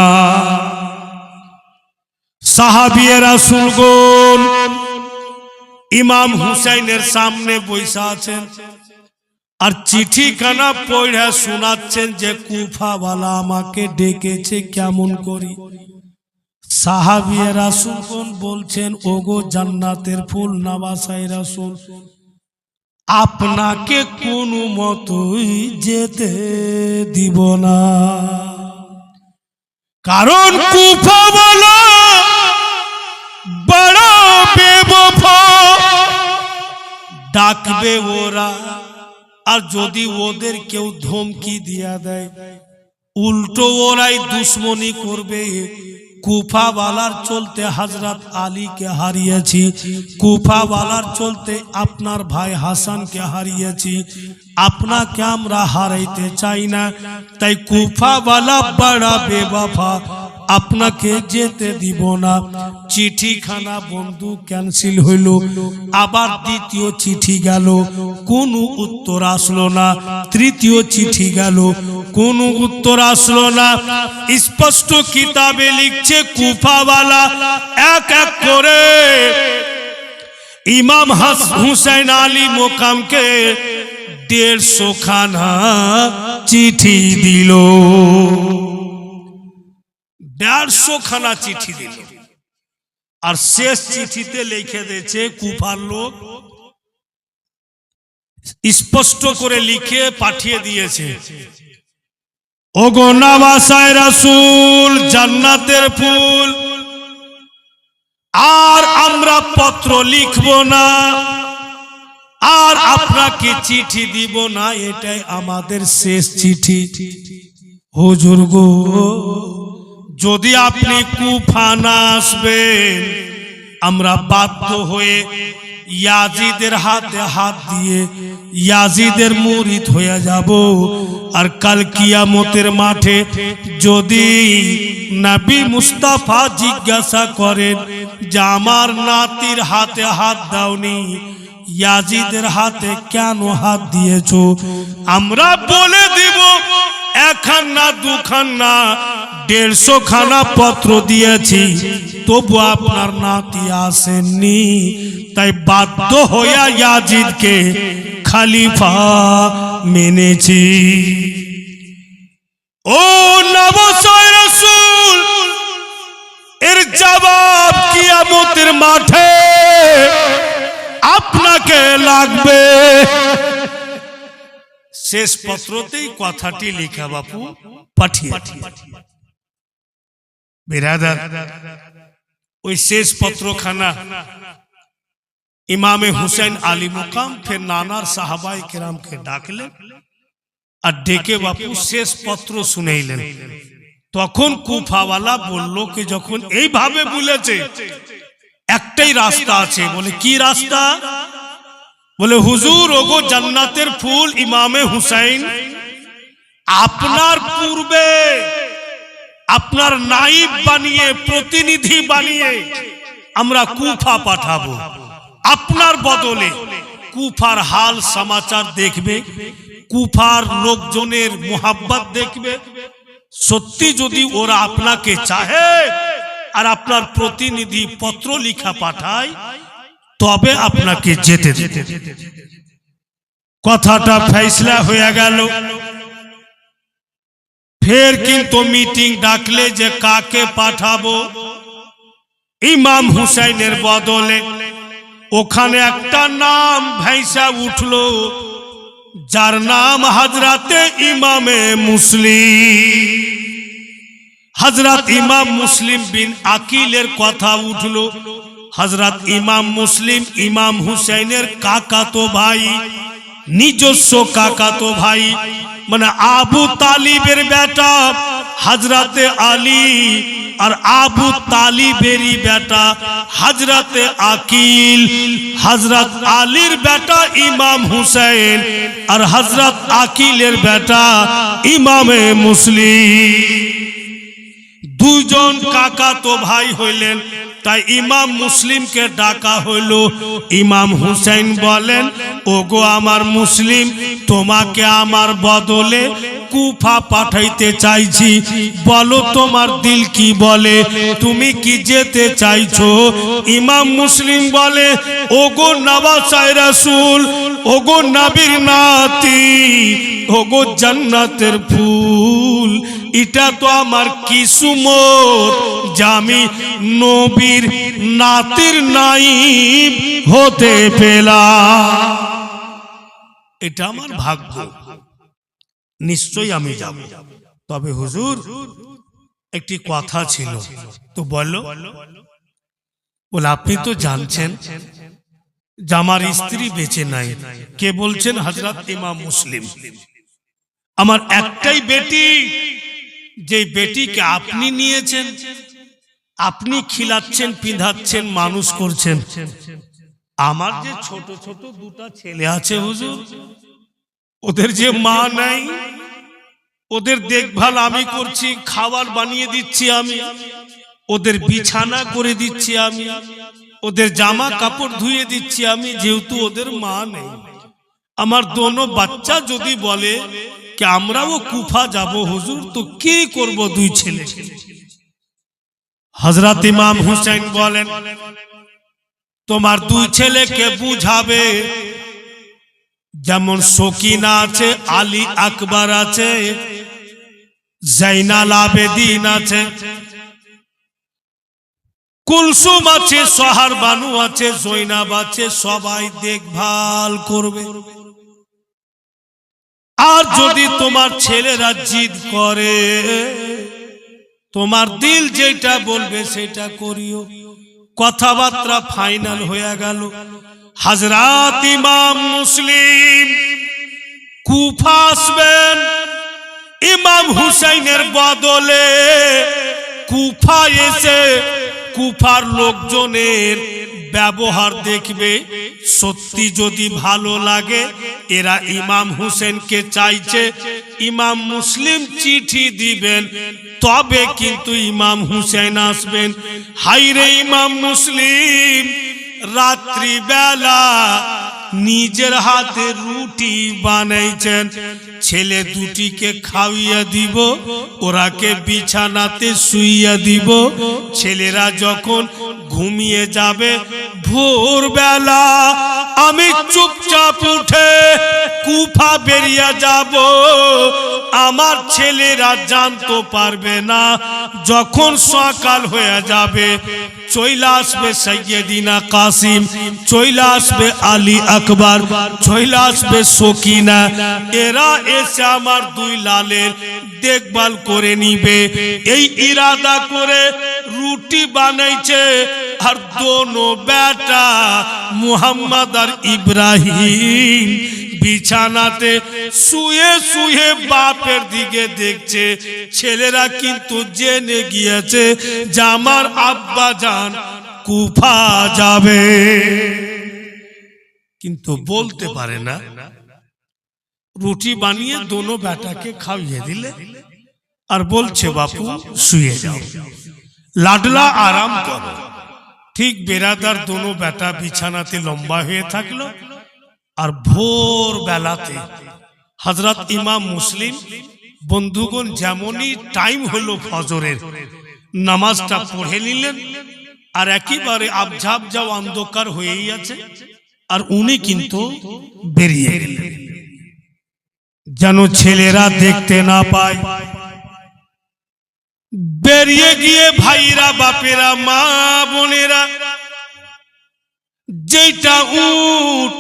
সাহাবিয়ে রাসূলগণ ইমাম হুসাইনের সামনে বসে আছেন, আর চিঠিখানা পড়ে শোনাচ্ছেন যে কুফাওয়ালা আমাকে ডেকেছে, কেমন করি। সাহাবিয়ে রাসূলগণ বলছেন, ওগো জান্নাতের ফুল নওয়াসায়ে রাসূল, আপনাকে কোনো মতই যেতে দিব না। কারণ কুফাওয়ালা বড় বেবফা, ডাকবে ওরা, আর যদি ওদের কেউ ধমকি দিয়া দেয়, উল্টো ওরাই দুশ্মনী করবে। কুফাওয়ালার চলতে হযরত আলীকে হারিয়েছি, কুফাওয়ালার চলতে আপনার ভাই হাসানকে হারিয়েছি, আপনাকে আমরা হারাইতে চাই না। তাই কুফাওয়ালা বড় বেওয়াফা, আপনাকে যেতে দিব না। চিঠিখানা বন্ধু ক্যান্সেল হইল। আবার দ্বিতীয় চিঠি গেল, কোনো উত্তর আসলো না। তৃতীয় চিঠি গেল, কোনো উত্তর আসলো না। স্পষ্ট কিতাবে লিখছে কুফাওয়ালা এক এক করে ইমাম হুসাইন আলী মুকামকে 150 খানা চিঠি দিল। 150 খানা চিঠি দিল। আর শেষ চিঠিতে লিখে দিয়েছে কুফার লোক, স্পষ্ট করে লিখে পাঠিয়ে দিয়েছে, ওগো নওয়াসায়ে রাসূল, জান্নাতের ফুল, আর আমরা পত্র লিখব না, আর আপনাকে চিঠি দিব না, এটাই আমাদের শেষ চিঠি। হুজুর গো, যদি আপনি কুফা না আসবেন, আমরা বাধ্য হয়ে ইয়াজিদের হাতে হাত দিয়ে ইয়াজিদের মুরিদ হয়ে যাব। আর কাল কিয়ামতের মাঠে যদি নবী মুস্তাফা জিজ্ঞাসা করেন যে আমার নাতির হাতে হাত দাওনি, ইয়াজিদের হাতে কেন হাত দিয়েছো, আমরা বলে দিব একখানা দুখানা 150 খানা পত্র দিয়েছি, তবু আপনার নাতি আসেননি। তাই বাধ্য হইয়া ইয়াজিদকে খলিফা মেনেছি। ও নওয়াসায়ে রাসূল, এর জবাব কিয়ামতের মাঠে আপনাকে লাগবে। শেষ পত্রতেই কথাটি লেখা বাপু পাঠিয়ে। বিরাদার, ওই শেষ পত্রখানা ইমামে হুসেন আলী মুকাম ফের নানার সাহাবাই কেরামকে ডাকলেন, আর ডেকে বাপু শেষ পত্র শুনাইলেন। তখন কুফাওয়ালা বলল কি, যখন এইভাবে বলেছে, একটাই রাস্তা আছে। বলে কি রাস্তা? বলে হুজুর, ওগো জান্নাতের ফুল ইমামে হুসাইন, আপনার পূর্বে আপনার নাইব বানিয়ে, প্রতিনিধি বানিয়ে আমরা কুফা পাঠাবো। আপনার বদলে কুফার হাল সমাচার দেখবে, কুফার লোকজনের মোহাব্বত দেখবে। সত্যি যদি ওরা আপনাকে চাহে আর আপনার প্রতিনিধি পত্র লিখা পাঠায়, তবে আপনাকে যেতে দিতে। কথাটা ফয়সালা হয়ে গেল। ফের কিন্তু মিটিং ডাকলে যে কাকে পাঠাবো ইমাম হুসাইনের বদলে। ওখানে একটা নাম ভাইসা উঠলো, যার নাম হযরতে ইমামে মুসলিম। হযরত ইমাম মুসলিম বিন আকিলের কথা উঠলো। হযরত ইমাম মুসলিম ইমাম হুসাইনের কাকাতো ভাই। নিজস্ব কাকাতো ভাই মানে আবু তালিবের বেটা হযরতে আলী, আর আবু তালিবেরই বেটা হযরতে আকিল, হযরত আলীর বেটা ইমাম হুসাইন, আর হযরত আকিলের বেটা ইমামে মুসলিম। দুইজন কাকাতো ভাই হইলেন, তাই ইমাম মুসলিমকে ডাকা হইল। ইমাম হুসাইন বলেন, ওগো আমার মুসলিম, তোমাকে আমার বদলে কুফা পাঠাইতে চাইছি, বলো তোমার দিল কি বলে, তুমি কি যেতে চাইছো? ইমাম মুসলিম বলে, ওগো নওয়াসায়ে রাসূল, ওগো নবীর নাতি, ওগো জান্নাতের ফুল, এটা তো আমার কিসমত যে আমি নবীর নাতির নাইব হতে পেলাম, এটা আমার ভাগ্য, নিশ্চয়ই আমি যাব। তবে হুজুর একটি কথা ছিল, তো বলো। বলে, আপনি তো জানছেন যে আমার স্ত্রী বেঁচে নাই। কে বলছেন? হযরত ইমাম মুসলিম। আমার একটাই বেটি, যে বেটিকে আপনি নিয়েছেন, আপনি খিলাচ্ছেন, পিঁধাচ্ছেন, মানুষ করছেন। আমার যে ছোট ছোট দুটা ছেলে আছে হুজুর, ওদের যে মা নাই, ওদের দেখভাল আমি করছি, খাবার বানিয়ে দিচ্ছি আমি, ওদের বিছানা করে দিচ্ছি আমি, ওদের জামা কাপড় ধুয়ে দিচ্ছি আমি, যেহেতু ওদের মা নেই। আমার দোনো বাচ্চা যদি বলে কি আমরাও কুফা যাব হুজুর, তো কি করব দুই ছেলে? হযরত ইমাম হুসাইন বলেন, তোমার দুই ছেলেকে বুঝাবে, যেমন সকিনা আছে, আলী আকবর আছে, জাইনাল আবেদিন আছে, কুলসুম আছে, সোহার বানু আছে, জৈনাব আছে, সবাই দেখভাল করবে। আর যদি তোমার ছেলেরা জিদ করে, তোমার দিল যেটা বলবে সেটা করিও। কথাবার্তা ফাইনাল হয়ে গেল। হযরত ইমাম মুসলিম কুফা আসবেন, ইমাম হুসাইনের বদলে কুফা এসে কুফার লোকজনের ব্যবহার দেখবে, সত্যি যদি ভালো লাগে এরা ইমাম হুসেনকে চাইছে, ইমাম মুসলিম চিঠি দিবেন, তবে কিন্তু ইমাম হুসেন আসবেন। হাইরে ইমাম মুসলিম রাত্রি বেলা নিজের হাতে রুটি বানাইছেন, ছেলে দুটিকে খাওয়িয়ে দিব, ওরাকে বিছানাতে শুইয়ে দিব। ছেলেরা যখন ঘুমিয়ে যাবে, ভোরবেলা আমি চুপচাপ উঠে কুফা বেরিয়ে যাব। আমার ছেলেরা জানতে পারবে না। যখন সকাল হয়ে যাবে, চলে আসবে সাইয়েদিনা কাসিম, চলে আসবে আলী আকবর, চলে আসবে সকিনা, এরা এসে আমার দুই লালের দেখভাল করে নিবে। এই ইরাদা করে রুটি বানাইছে, আর দোনো বেটা মুহাম্মদ আর ইব্রাহিম বিছানাতে শুয়ে শুয়ে বাপের দিকে দেখছে। ছেলেরা কিন্তু জেনে গিয়েছে যে আমার আব্বা জান কুফা যাবে, কিন্তু বলতে পারে না। রুটি বানিয়ে দোনো বেটাকে খাইয়ে দিলে, আর বলছে বাপু শুয়ে যাও, লাডলা আরাম করো। ঠিক বেরাদার দোনো বেটা বিছানাতে লম্বা হয়ে থাকলো। আর ভোর বেলাতে হযরত ইমাম মুসলিম, বন্ধুগণ, যেমনই টাইম হলো ফজরের, নামাজটা পড়ে নিলেন, আর একেবারে আবঝাবঝাও অন্ধকার হয়েই আছে, আর উনি কিন্তু বেরিয়ে গেলেন যেন ছেলেরা দেখতে না পায়। বেরিয়ে গিয়ে ভাইরা, বাপেরা, মা বোনেরা, যেটা উট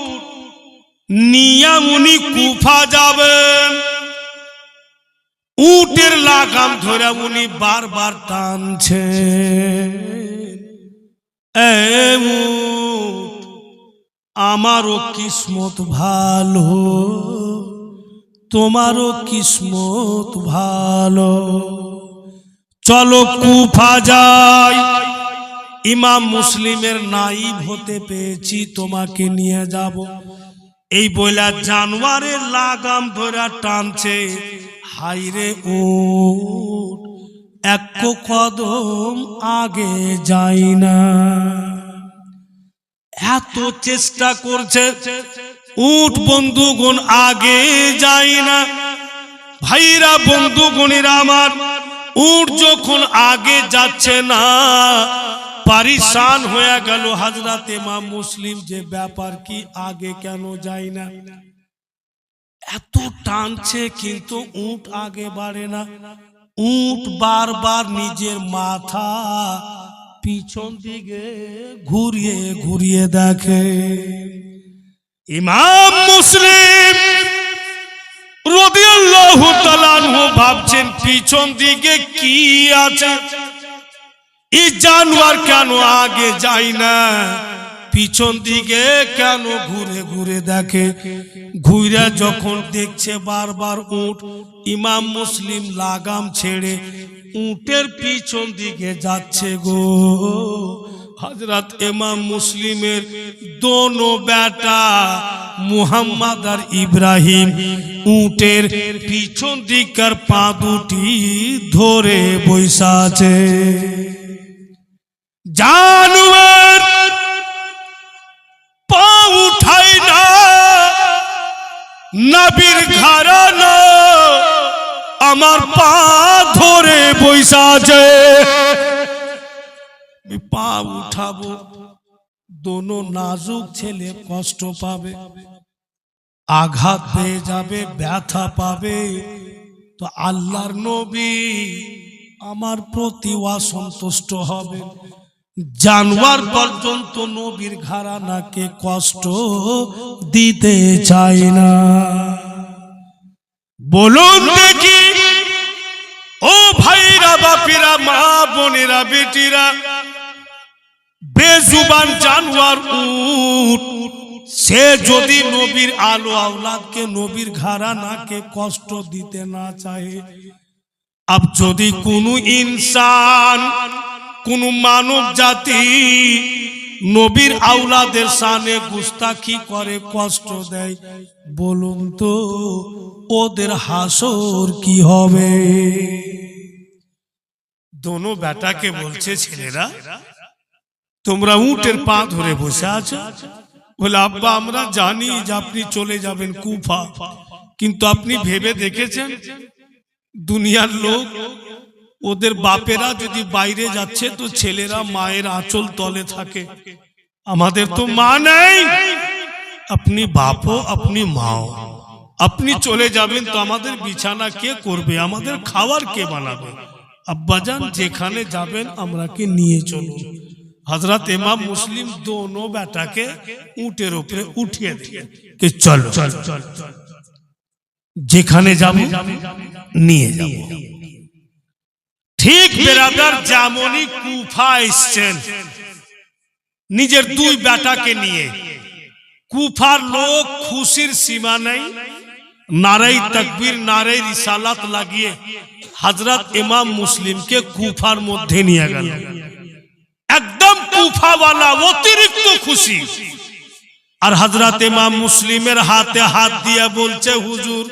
নিয়া উনি কুফা যাবেন, উটের লাগাম ধরে উনি বারবার টানছে, আমারও কিসমত ভালো, তোমারও কিসমত ভালো। চলো কুফা যাই, ইমাম মুসলিমের নাইব হতে পেয়েছি, তোমাকে নিয়ে যাব। এই বইলা জানোয়ারের লাগাম ধরে টানছে। হাইরে উট এক কদম আগে যাই না। এত চেষ্টা করছে, উট বন্ধুগণ আগে যাই না। ভাইরা বন্ধুগণেরা আমার, উট যখন আগে যাচ্ছে না, পরেশান হয়ে গেল হযরত ইমাম মুসলিম, যে ব্যাপার কি আগে কেন যায় না? এত টানছে কিন্তু উট আগে বাড়ে না। উট বারবার নিজের মাথা পিছন দিকে ঘুরিয়ে ঘুরিয়ে দেখে। ইমাম মুসলিম রাদিয়াল্লাহু তাআলা আনহু ভাবছেন পিছন দিকে কি আছে, এই জানোয়ার কেন আগে যায় না, পিছন দিকে কেন ঘুরে ঘুরে দেখে। ঘুরে যখন দেখছে বারবার উট, ইমাম মুসলিম লাগাম ছেড়ে উটের পিছন দিকে যাচ্ছে গো। হযরত ইমাম মুসলিমের দোনো বেটা মুহাম্মদ আর ইব্রাহিম উটের পিছন দিকের পা দুটি ধরে বসে আছে। জানোয়ার পা উঠায় না, নবীর ঘরানা আমার পা ধরে বসে আছে। পা উঠাবো, দোনো নাজুক ছেলে কষ্ট পাবে, আঘাত পেয়ে যাবে, ব্যথা পাবে, তো আল্লাহর নবী আমার প্রতি অসন্তুষ্ট হবে। জানোয়ার পর্যন্ত নবীর ঘরানাকে কষ্ট দিতে চায় না। বলুন দেখি ও ভাইরা, বাপিরা, মা বোনেরা, বেটিরা, বেজুবান জানোয়ার উট সে যদি নবীর আলো আওলাদকে, নবীর ঘরানাকে কষ্ট দিতে না চায়, আব যদি কোনো ইনসান, কোন মানব জাতি নবীর আওলাদের শানে গুস্তাখি করে, কষ্ট দেয়, বলুন তো ওদের হাসর কি হবে? দোনো বেটাকে বলছে, ছেলেরা তোমরা উটের পা ধরে বসে আছো। বলে আব্বা আমরা জানি যে আপনি চলে যাবেন কুফা, কিন্তু আপনি ভেবে দেখেছেন দুনিয়ার লোক, ওদের বাপেরা যদি বাইরে যাচ্ছে তো ছেলেরা মায়ের আঁচল তলে থাকে, আমাদের তো মা নেই। আপনি বাপও, আপনি মাও, আপনি চলে যাবেন তো আমাদের বিছানা কে করবে, আমাদের খাবার কে বানাবে? আব্বাজান যেখানে যাবেন আমরাকে নিয়ে চলুন। হযরত ইমাম মুসলিম দোনো বেটাকে উটের উপরে উঠিয়ে দিলেন, চলো যেখানে যাব নিয়ে যাব। ঠিক বেরাদার যেমনই কুফা এসছেন নিজের দুই বেটাকে নিয়ে, কুফার লোক খুশির সীমা নেই, নারাই তাকবীর, নারাই রিসালাত লাগিয়ে হযরত ইমাম মুসলিমকে কুফার মধ্যে নিয়ে গেল। একদম কুফাওয়ালা অতিরিক্ত খুশি। আর হযরত ইমাম মুসলিমের হাতে হাত দিয়ে বলছে, হুজুর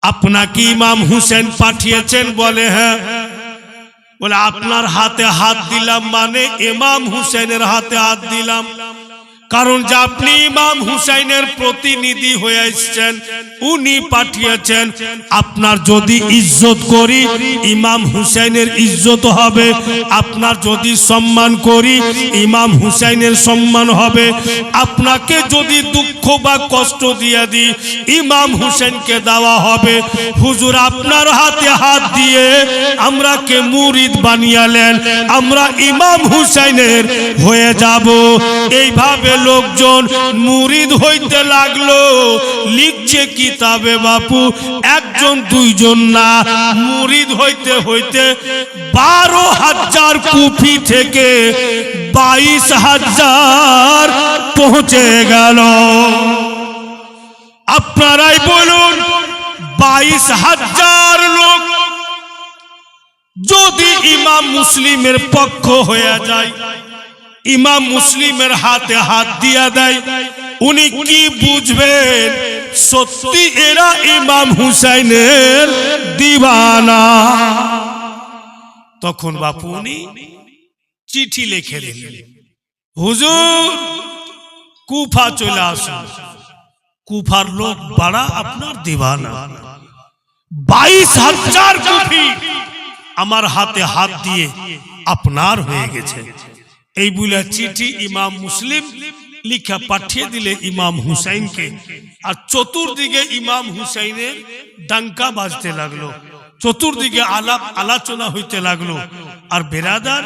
আপনাকে ইমাম হুসেন পাঠিয়েছেন? বলে হ্যাঁ। বলে আপনার হাতে হাত দিলাম মানে ইমাম হুসেনের হাতে হাত দিলাম, কারণ যে আপনি ইমাম হুসাইনের প্রতিনিধি হয়ে এসেছেন, উনি পাঠিয়েছেন। আপনার যদি ইজ্জত করি ইমাম হুসাইনের ইজ্জত হবে, আপনার যদি সম্মান করি ইমাম হুসাইনের সম্মান হবে, আপনাকে যদি দুঃখ বা কষ্ট দিয়ে দিই ইমাম হুসেনকে দেওয়া হবে। হুজুর আপনার হাতে হাত দিয়ে আমরাকে মুরিদ বানিয়েলেন, আমরা ইমাম হুসাইনের হয়ে যাব। এইভাবে লোকজন মুরিদ হইতে লাগলো। লিখছে কিতাবে বাপু, একজন দুইজন না, মুরিদ হইতে হইতে 12,000 কুফি থেকে 22,000 পৌঁছে গেল। আপনারাই বলুন 22,000 লোক যদি ইমাম মুসলিমের পক্ষ হয়ে যায়, ইমাম মুসলিমের হাতে হাত দিয়া দেয়, উনি কি বুঝবেন সত্যি এরা ইমাম হুসাইনের দিওয়ানা। তখন বাপু উনি চিঠি লিখে দিলেন, হুজুর কুফা চলে আসুন, কুফার লোক বড়া আপনার দিওয়ানা। 22,000 কুফি আমার হাতে হাত দিয়ে আপনার হয়ে গেছে। এই বলে চিঠি ইমাম মুসলিম লিখা পাঠিয়ে দিলে ইমাম হুসাইনকে। আর চতুর্দিকে ইমাম হুসাইনের ডাঙ্কা বাজতে লাগলো, চতুর্দিকে আলাপ আলোচনা হইতে লাগলো। আর বেরাদার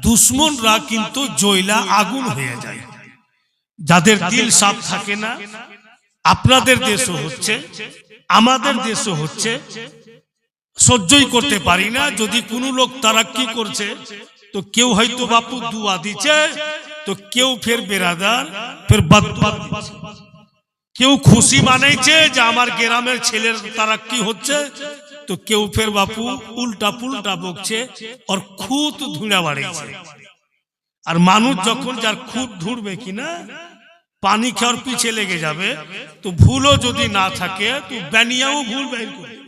দুশ্মনরা কিন্তু জয়লা আগুন হয়ে যায়। যাদের দিল সাফ থাকে না, আপনাদের দেশও হচ্ছে, আমাদের দেশও হচ্ছে, সহ্যই করতে পারি না। যদি কোনো লোক তারাক্কি করছে তো কেউ হয়তো বাপু দুয়া দিচ্ছে, তো কেউ ফের বেরাদার ফের বদদুয়া দিচ্ছে। কেউ খুশি মানাইছে যে আমার গ্রামের ছেলের তারাক্কি হচ্ছে, তো কেউ ফের বাপু উল্টা পুল্টা বকছে আর খুদ ধুঁড়া বাড়িয়েছে। আর মানুষ যখন যার খুদ ধুড়বে কিনা পানি খাওয়ার পিছে লেগে যাবে, তো ভুলও যদি না থাকে তো ব্যানিয়াও ভুল বের করবে।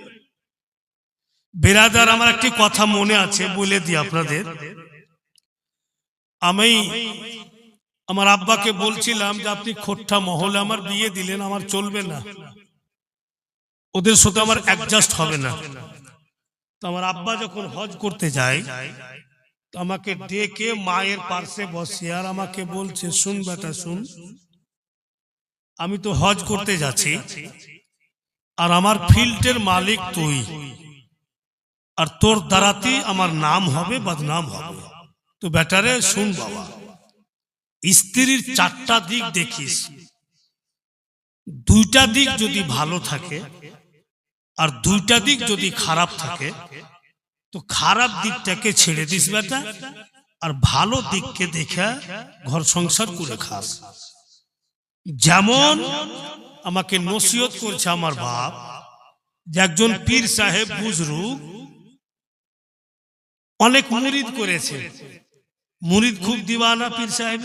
বেরাদার আমার একটি কথা মনে আছে, বলে দিই আপনাদের। আমি আমার আব্বাকে বলছিলাম যে আপনি খোট্টা মহলে আমার বিয়ে দিলেন, আমার চলবে না, ওদের সাথে আমার অ্যাডজাস্ট হবে না। তো আমার আব্বা যখন হজ করতে যায়, তো আমাকে ডেকে মায়ের পাশে বসে আর আমাকে বলছে, শুন বেটা শুন, আমি তো হজ করতে যাচ্ছি, আর আমার ফিল্ডের মালিক তুই, আর তোর দ্বারাতেই আমার নাম হবে, বদনাম হবে। তো বেটারে শুন বাবা, স্ত্রীর 4টা দিক দেখিস, 2টা দিক যদি ভালো থাকে আর 2টা দিক যদি খারাপ থাকে, তো খারাপ দিকটাকে ছেড়ে দিস বেটা, আর ভালো দিককে দেখে ঘর সংসার করে খাস। যেমন আমাকে নসিহত করছে আমার বাপ, যে একজন পীর সাহেব বুজরুগ অনেক মুরিদ করেছে, মুরিদ খুব দিওয়ানা পীর সাহেব।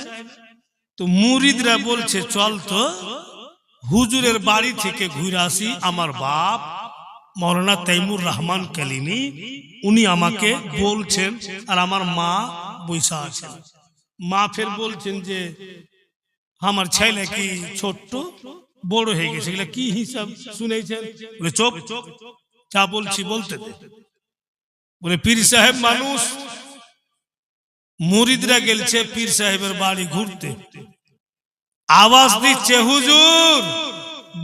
তো মুরিদরা বলছে চল তো হুজুরের বাড়ি থেকে ঘুরে আসি। আমার বাপ মৌলানা তৈমুর রহমান কালিনী উনি আমাকে বলছেন, আর আমার মা বৈশা আছেন। মা ফের বলছেন যে আমার ছেলে কি ছোট্ট বড় হয়ে গেছে, এগুলা কি হিসাব শুনেছেন? বলে চুপ, যা বলছি বলতে দে। বলে পীর সাহেব মানুষ, মুরিদরা গেলছে পীর সাহেবের বাড়ি ঘুরতে, আওয়াজ দিচ্ছে হুজুর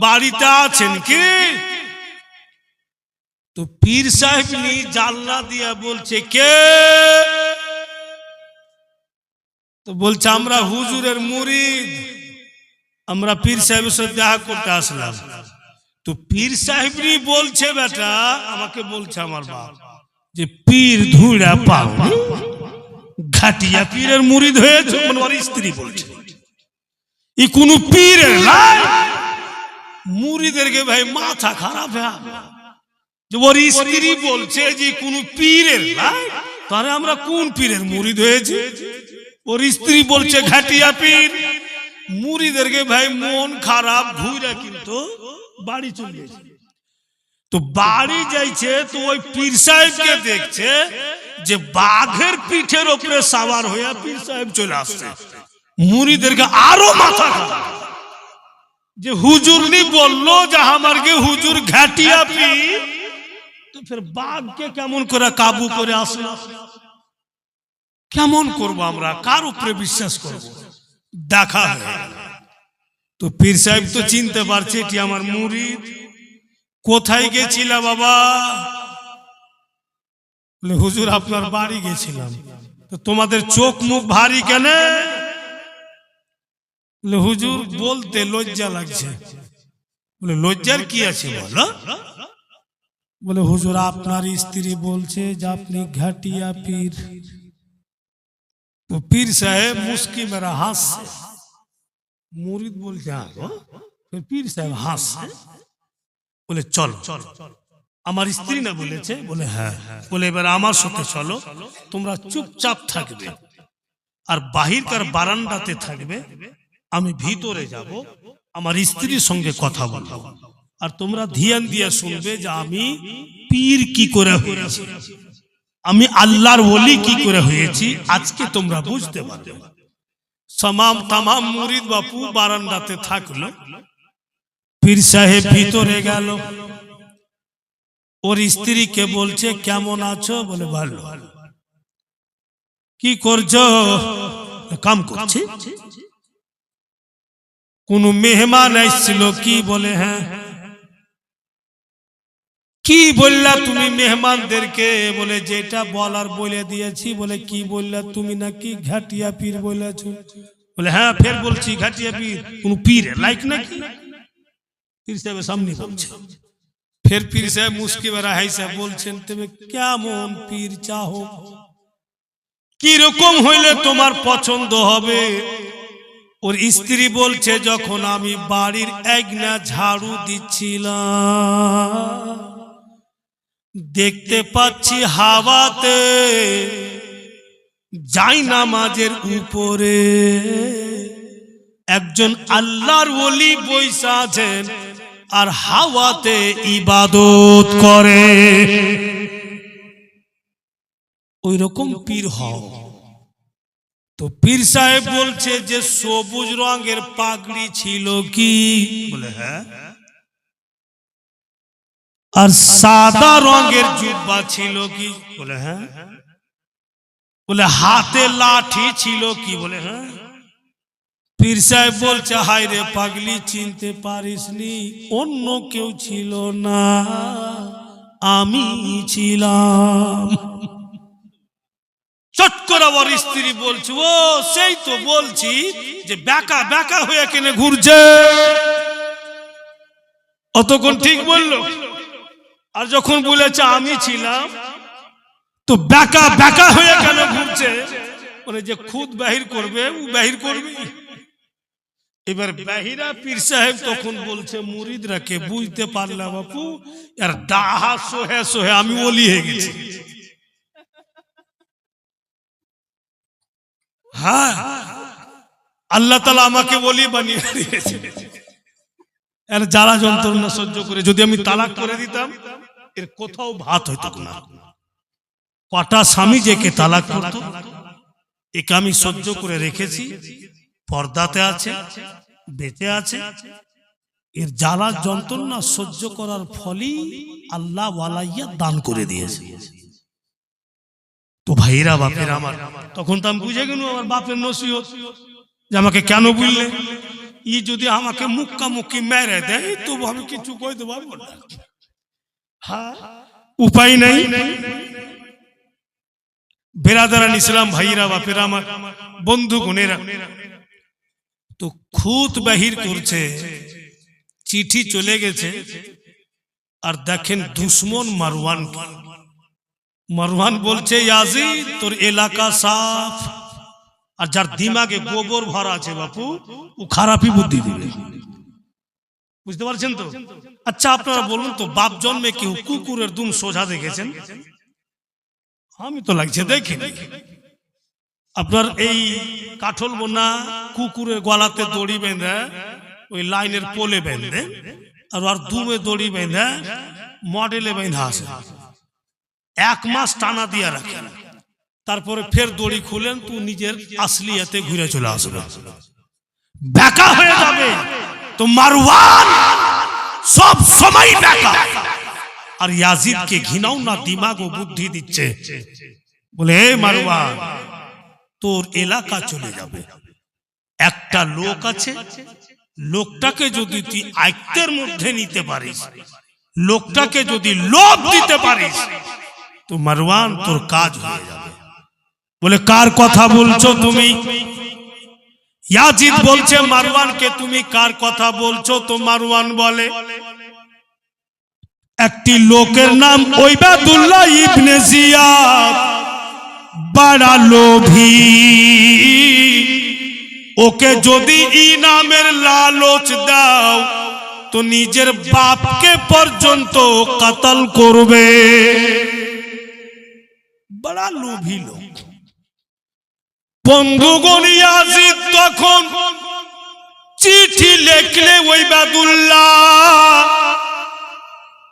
বাড়িতে আছেন কি? তো পীর সাহেব নি জানলা দিয়া বলছে কে? তো বলছে আমরা হুজুরের মুরিদ, আমরা পীর সাহেবের সাথে দেখা করতে আসলাম। তো পীর সাহেবনি বলছে বেটা, আমাকে বলছে আমার বাপ, যে পীর ধুড়া পাও ঘাটিয়া পীরের মুরিদ হয়েছে। মানে ওর স্ত্রী বলছে ই কোন পীরের লাই, মুরিদেরকে ভাই মাথা খারাপ হ্যাঁ, যে ওর স্ত্রী বলছে যে কোন পীরের লাই, তাহলে আমরা কোন পীরের মুরিদ হয়েছে? ওর স্ত্রী বলছে ঘাটিয়া পীর। মুরিদেরকে ভাই মন খারাপ, ঘুরে কিন্তু বাড়ি চলে গেছে। তো বাড়ি যাইছে, তো ওই পীর সাহেবকে দেখছে যে বাঘের পিঠের উপরে সাওয়ার হইয়া পীর সাহেব চলে আসছে। মুরিদেরকে আরো মাথা খারাপ, যে হুজুরনি বললো যে আমারকে হুজুর ঘাটিয়া পীর, তো ফের বাঘকে কেমন করে কাবু করে আসলো? কেমন করবো আমরা, কার উপরে বিশ্বাস করবো? দেখা হয়। তো পীর সাহেব তো চিনতে পারছে এটি আমার মুরিদ। কোথায় গেছিলা বাবা? বলে হুজুর আপনার বাড়ি গেছিলাম। তো তোমাদের চোখ মুখ ভারী কেন? বলে হুজুর বলতে লজ্জা লাগছে। বলে লজ্জার কি আছে বলো? বলে হুজুর আপনার স্ত্রী বলছে যে আপনি ঘাটিয়া পীর। তো পীর সাহেব মুস্কি মেরা হাসছে, মুরিদ বলছে পীর সাহেব হাসছে, বলে চল, আমার স্ত্রী না বলেছে? বলে হ্যাঁ। বলে এবার আমার সাথে চলো, তোমরা চুপচাপ থাকবে আর বাহিরকার বারান্দাতে থাকবে, আমি ভিতরে যাব, আমার স্ত্রীর সঙ্গে কথা বলবো, আর তোমরা ধ্যান দিয়ে শুনবে যে আমি পীর কি করে হয়েছি, আমি আল্লাহর ওলি কি করে হয়েছি, আজকে তোমরা বুঝতে পারবে। তামাম মুরিদ বাপু বারান্দাতে থাকলো, পীর সাহেব ভিতরে গেল, ওর স্ত্রীকে বলছে কেমন আছো? বলে ভালো। কি করছো? কাম করছি। কোন মেহমান এসেছিল কি? বলে হ্যাঁ। কি বললা তুমি মেহমানদেরকে? বলে যেটা বলার বলে দিয়েছি। বলে কি বললা তুমি? নাকি ঘাটিয়া পীর বলেছো? বলে হ্যাঁ, ফের বলছি ঘাটিয়া পীর। কোন পীর লাইক নাকি? পীর সাহেবের সামনে বলছে। ফের পীর সাহেব মুস্কি বেড়া হাইসা বলছেন তুমি কেমন পীর চাও, কি রকম হইলে তোমার পছন্দ হবে? ওর স্ত্রী বলছে যখন আমি বাড়ির একনা ঝাড়ু দিচ্ছিলাম, দেখতে পাচ্ছি হাওয়াতে যাই নামাজের উপরে একজন আল্লাহর ওলি বৈশা আছেন আর হাওয়াতে ইবাদত করে, ওই রকম পীর হও। তো পীর সাহেব বলছে যে সবুজ রঙের পাগড়ি ছিল কি? বলে হ্যাঁ। আর সাদা রঙের জুব্বা ছিল কি? বলে হ্যাঁ। বলে হাতে লাঠি ছিল কি? বলে হ্যাঁ। পীর সাহেব বলছে হায় রে পাগলি, চিনতে পারিসনি? অন্য কেউ ছিল না, আমি ছিলাম। চট করে ওর স্ত্রী বলছে ও সেই তো বলছি যে বেকা বেকা হয়ে কেনে ঘুরছে। অতক্ষণ ঠিক বললো, আর যখন বলেছে আমি ছিলাম তো বেকা বেকা হয়ে কেন ঘুরছে? মানে যে খুদ বাহির করবে ও বাহির করবে। এবার বাহিরা পীর সাহেব তখন বলছে মুরিদরা কে বুঝতে পারলাম বাপু, আর ডাহা সোহে সোহে আমি ওলি হয়ে গেছি। হ্যাঁ, আল্লাহ তাআলা আমাকে ওলি বানিয়ে দিয়েছে। এর জ্বালা যন্ত্রণা সহ্য করে যদি আমি তালাক করে দিতাম, এর কোথাও ভাত হইতো না। কটা স্বামী যে কে তালাক করতো, একে আমি সহ্য করে রেখেছি, পর্দাতে আছে, বেঁচে আছে। এর জ্বালা যন্ত্রণা সহ্য করার ফলই আল্লাহ ওয়ালাইয়া দান করে দিয়েছে। তো ভাইরা বাপের আমার, তখন তো আমি বুঝে গেল আমার বাপের নসিহত যে আমাকে কেন বুঝলে, ই যদি আমাকে মুক্কা মুক্কি মেরে দেয় তো আমি কিছু কইতে পারবো না। হ্যাঁ, উপায় নেই। বেরাদারান ইসলাম ভাইরা বাপের আমার, বন্ধু গুণেরা, তো খুদ বাহির করছে, চিঠি চলে গেছে। আর দেখেন দুশ্মন মারওয়ান, মারওয়ান বলছে ইয়াজিদ তোর এলাকা সাফ, আর যার দিমাগে গোবর ভরা আছে বাপু ও খারাপই বুদ্ধি দিবে। বুঝতে পারছেন তো? আচ্ছা আপনারা বলুন তো, বাপ জন্মে কেউ কুকুরের দুম সোজা দেখেছেন? আমি তো লাগছে দেখিনি। আপনার এই কাঠল বোনা কুকুরের গলাতে দড়ি বেঁধে ওই লাইনের পোলে বেঁধে, আর দুমে দড়ি বেঁধে মডেলে বেঁধে আসে, 1 মাস টানা দিয়ে রাখেন, তারপরে ফের দড়ি খুলেন তো নিজের আসলিয়াতে ঘুরে চলে আসবে, বেকা হয়ে যাবে। তো মারওয়ান সব সময় বেকা। আর ইয়াজিদকে ঘৃণাও না, দিমাগ ও বুদ্ধি দিচ্ছে, বলে মারওয়ান তোর এলাকা চলে যাবে, একটা লোক আছে, লোকটাকে যদি তুই আয়ত্তের মধ্যে নিতে পারিস, লোকটাকে যদি লোভ দিতে পারিস, তো মারওয়ান তোর কাজ হয়ে যাবে। বলে কার কথা বলছো তুমি? ইয়াজিদ বলছে মারওয়ানকে তুমি কার কথা বলছো? তো মারওয়ান বলে একটি লোকের নাম ওবায়দুল্লাহ ইবনে জিয়াদ, বড় লোভী, ওকে যদি ইনামের লালচ দাও তো নিজের বাপকে পর্যন্ত কতল করবে। বড় লোভী লোক। বন্ধুগণ, ইয়াজিদ তখন চিঠি লিখলে ওবায়দুল্লাহ,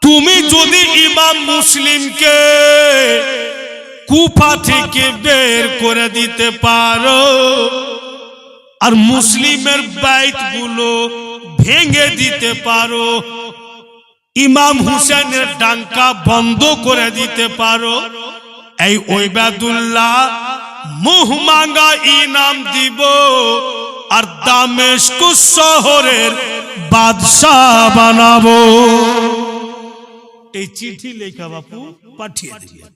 তুমি যদি ইমাম মুসলিমকে কুফা থেকে বের করে দিতে পারো আর মুসলিমের বাইতগুলো ভেঙে দিতে পারো, ইমাম হুসেনের ডাঙ্কা বন্ধ করে দিতে পারো, এই ওবায়দুল্লাহ মুহ মাঙ্গা ইনাম দিব আর দামেস্ক শহরের বাদশাহ বানাবো। এই চিঠি লেখা বাপু পাঠিয়ে দিলেন।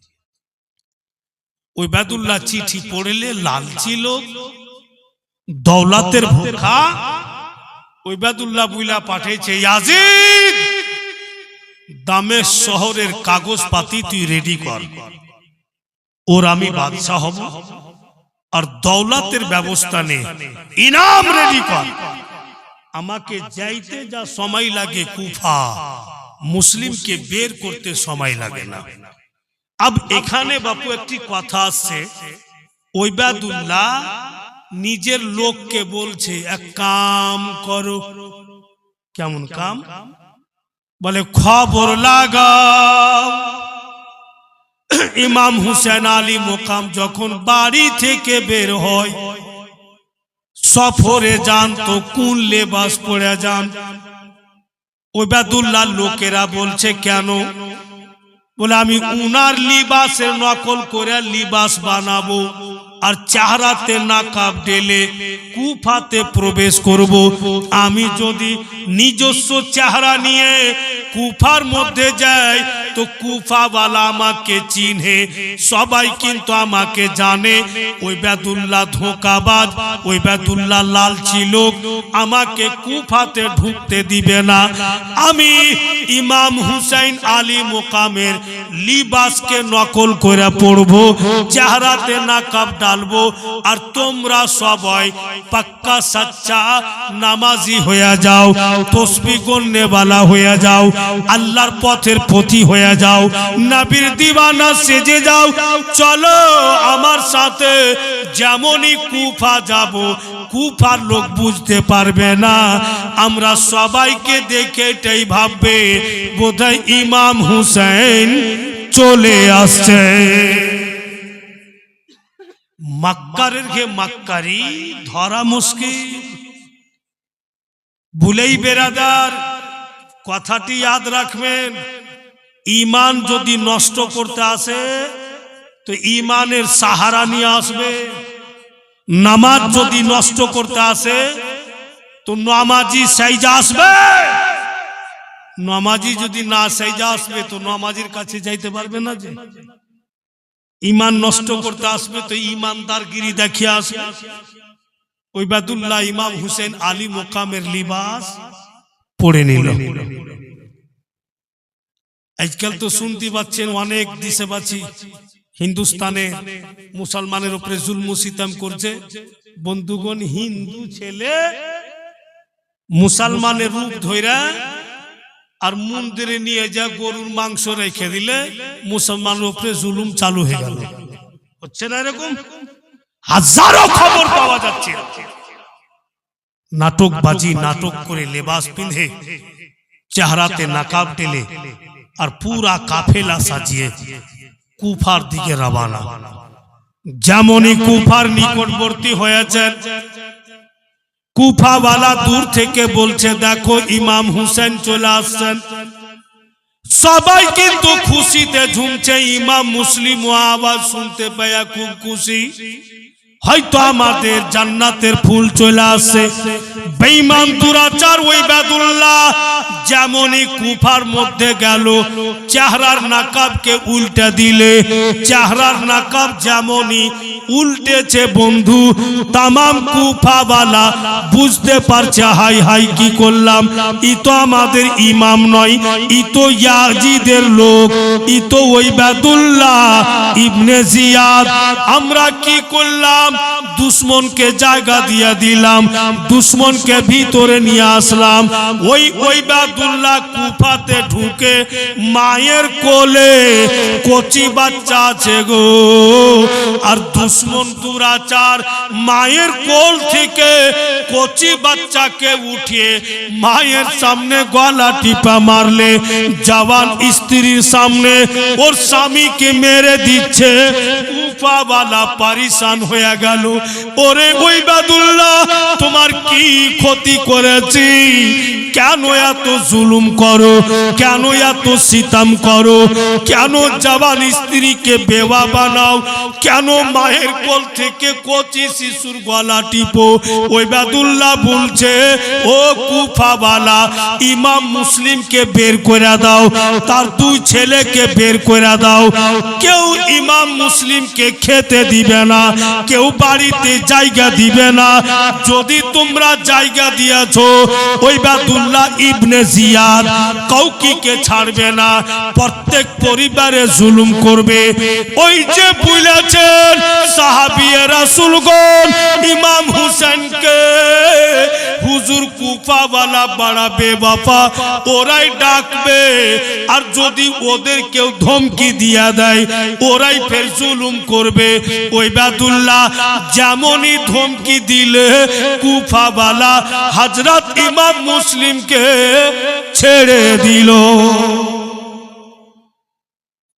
ওবায়দুল্লাহ চিঠি পড়লে লালচি লোক, দৌলতের ভোখা। ওবায়দুল্লাহ বুইলা পাঠিয়েছে, ইয়াজিদ দামেস্ক শহরের কাগজপাতি তুই রেডি কর, ওর আমি বাদশাহ হব আর দৌলতের ব্যবস্থা নে, ইনাম রেডি কর। আমাকে যাইতে যা সময় লাগে কুফা, মুসলিমকে বের করতে সময় লাগে না। আব এখানে বাপু একটি কথা আছে, ওবায়দুল্লাহ নিজের লোককে বলছে এক কাম করো। কেমন কাম? বলে খবর লাগাও ইমাম হুসেন আলী মোকাম যখন বাড়ি থেকে বের হয়, সফরে যান তো কোন লেবাস পরে যান। ওবায়দুল্লাহ লোকেরা বলছে কেন? বলে আমি উনার লিবাসের নকল করে লিবাস বানাবো আর চেহারাতে নাকাব ঢেলে কুফাতে প্রবেশ করব। আমি যদি নিজস্ব চেহারা নিয়ে কুফার মধ্যে যাই তো কুফাওয়ালা আমাকে চিনে, সবাই কিন্তু আমাকে জানে। ওবায়দুল্লাহ ধোঁকাবাজ, ওবায়দুল্লাহ লালচি লোক, আমাকে কুফাতে ঢুকতে দিবে না। আমি ইমাম হুসাইন আলী মোকামের লিবাসকে নকল করে পড়বো, চেহারাতে নাকাব ডালবো আর তোমরা সবাই পাক্কা সচ্চা নামাজি হয়ে যাও, তসবিহ গণনেওয়ালা হয়ে যাও, আল্লাহর পথের পথি হয়ে যাও, নবীর দিওয়ানা সেজে যাও। চলো আমার সাথে, যেমনই কুফা যাব কুফার লোক বুঝতে পারবে না, আমরা সবাইকে দেখে এটাই ভাববে বোধহয় ইমাম হুসেন চলে আসছে। মক্কারের ঘে মক্কারি ধরা মুশকিল। ভুলেই বেরাদার কথাটি ইয়াদ রাখবেন, ইমান যদি নষ্ট করতে আসে তো ইমানের সাহারা নিয়ে আসবে। নামাজ যদি নষ্ট করতে আসে তো নামাজি সাইজা আসবে। নামাজি যদি না সাইজা আসবে তো নামাজির কাছে যাইতে পারবে না। যে ইমান নষ্ট করতে আসবে তো ইমানদারগিরি দেখিয়ে আসবে। ওবায়দুল্লাহ ইমাম হুসেন আলী মোকামের লিবাস পড়ে নিল। আজকাল তো শুনতে পাচ্ছেন অনেক দেশবাসী হিন্দুস্তানে মুসলমানের উপরে জুলম সিতম করছে। বন্ধুগণ, হিন্দু ছেলে মুসলমানের রূপ ধইরা আর মন্দিরে নিয়ে যা গরুর মাংস রেখে দিলে মুসলমানের উপরে জুলুম চালু হয়ে গেল। হচ্ছে না এরকম? হাজারো খবর পাওয়া যাচ্ছে। নাটকবাজি নাটক করে লেবাস পিঁধে চেহারাতে নাকাব টেলে আর পুরা কাফেলা সাজিয়ে কুফার দিকে রওনা। যেমনই কুফার নিকটবর্তী হয়েছেন, কুফাওয়ালা দূর থেকে বলছে দেখো ইমাম হুসেন চলে আসছেন। সবাই কিন্তু খুশিতে ঝুমছে। ইমাম মুসলিম আওয়াজ শুনতে পেয়ে খুব খুশি, হয়তো আমাদের জান্নাতের ফুল চলে আসে। বেঈমান দুরাচার ওবায়দুল্লাহ যেমনই কুফার মধ্যে গেল চেহারার নাকাবকে উল্টে দিলে চেহারার নাকাব যেমনই উল্টেছে বন্ধু তামাম কুফাওয়ালা বুঝতে পারছে হাই হাই কি করলাম ই তো আমাদের ইমাম নয় ই তো ইয়াজিদের লোক ই তো ওবায়দুল্লাহ ইবনে জিয়াদ আমরা কি করলাম দুশমনকে জায়গা দিয়ে দিলাম দুশমনকে ভিতরে নিয়ে আসলাম ওই ওবায়দুল্লাহ কুফাতে ঢুকে মায়ের কোলে কচি বাচ্চা আছে গো আর দুশমন দুরাচার মায়ের কোল থেকে কচি বাচ্চাকে উঠিয়ে মায়ের সামনে গলা টিপা মারলে জওয়ান স্ত্রীর সামনে ওর স্বামীকে মেরে দিচ্ছে কুফাওয়ালা পরেশান হয়ে গেল ওরে ওবায়দুল্লাহ তোমার কি ক্ষতি করেছি কেন এত জুলুম করো কেন এত সিতম করো কেন জওয়ান স্ত্রীকে বেওয়া বানাও কেন মায়ের কোল থেকে কচি শিশুর গলা টিপো ওবায়দুল্লাহ বলছে ও কুফাওয়ালা ইমাম মুসলিমকে বের করে দাও তার দুই ছেলেকে বের করে দাও কেউ ইমাম মুসলিমকে খেতে দিবে না কেউ বাড়িতে জায়গা দিবে না যদি তোমরা জায়গা দিয়েছো ওবায়দুল্লাহ ইবনে জিয়াদ কাউকে ছাড়বে না প্রত্যেক পরিবারে জুলুম করবে ওই যে বলেছেন সাহাবী রাসূলগণ ইমাম হুসাইনকে হুজুর কুফাওয়ালা বড় বেওয়াফা ওরাই ডাকবে আর যদি ওদের কেউ ধমকি দিয়া দেয় ওরাই ফের জুলুম করবে ওবায়দুল্লাহ যেমনই ধমকি দিলে কুফাওয়ালা হযরত ইমাম মুসলিমকে ছেড়ে দিল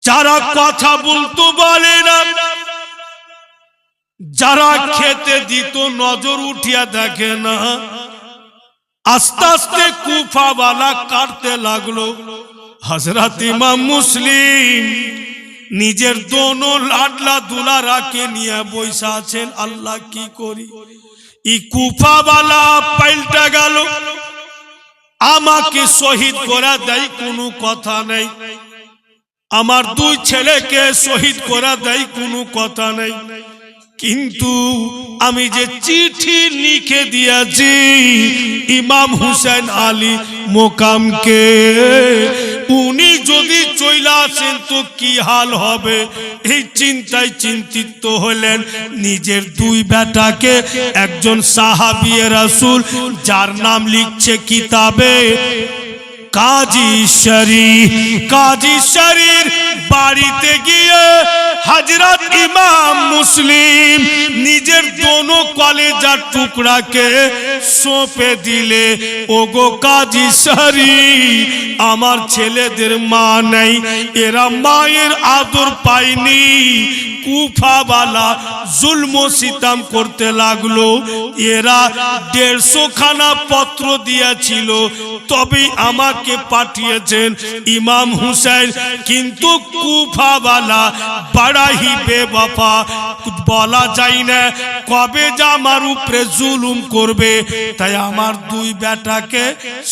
যারা কথা বলতো বলে না যারা খেতে দিত নজর উঠিয়া দেখে না আস্তে আস্তে কুফাওয়ালা কাটতে লাগলো হযরত ইমাম মুসলিম নিজের দোনো লাডলা দুলারাকে নিয়ে বসে আছেন আল্লাহ কি করি ই কুফাওয়ালা পাল্টা গেল আমাকে শহীদ করে দেয় কোনো কথা নেই আমার দুই ছেলেকে শহীদ করে দেয় কোনো কথা নেই কিন্তু আমি যে চিঠি লিখে দিয়েছি ইমাম হুসেন আলী মোকামকে উনি যদি চলে আসেন তো কি হাল হবে এই চিন্তায় চিন্তিত হলেন নিজের দুই বেটাকে একজন সাহাবী রাসূল যার নাম লিখছে কিতাবে কাজী শরীর বাড়িতে গিয়ে হযরত ইমাম মুসলিম নিজের দোনো কলেজার টুকরাকে সঁপে দিলে ওগো কাজী শরীর আমার ছেলেদের মা নেই এরা মায়ের আদর পায়নি কুফাওয়ালা জুলম ও সিতম করতে লাগলো এরা 150 খানা পত্র দিয়েছিল তবে আমাকে পাঠিয়েছেন ইমাম হুসাইন কিন্তু কুফাওয়ালা বড় ही বেওয়াফা বলা যায় না কবে যে আমার উপরে জুলুম করবে তাই আমার দুই বেটাকে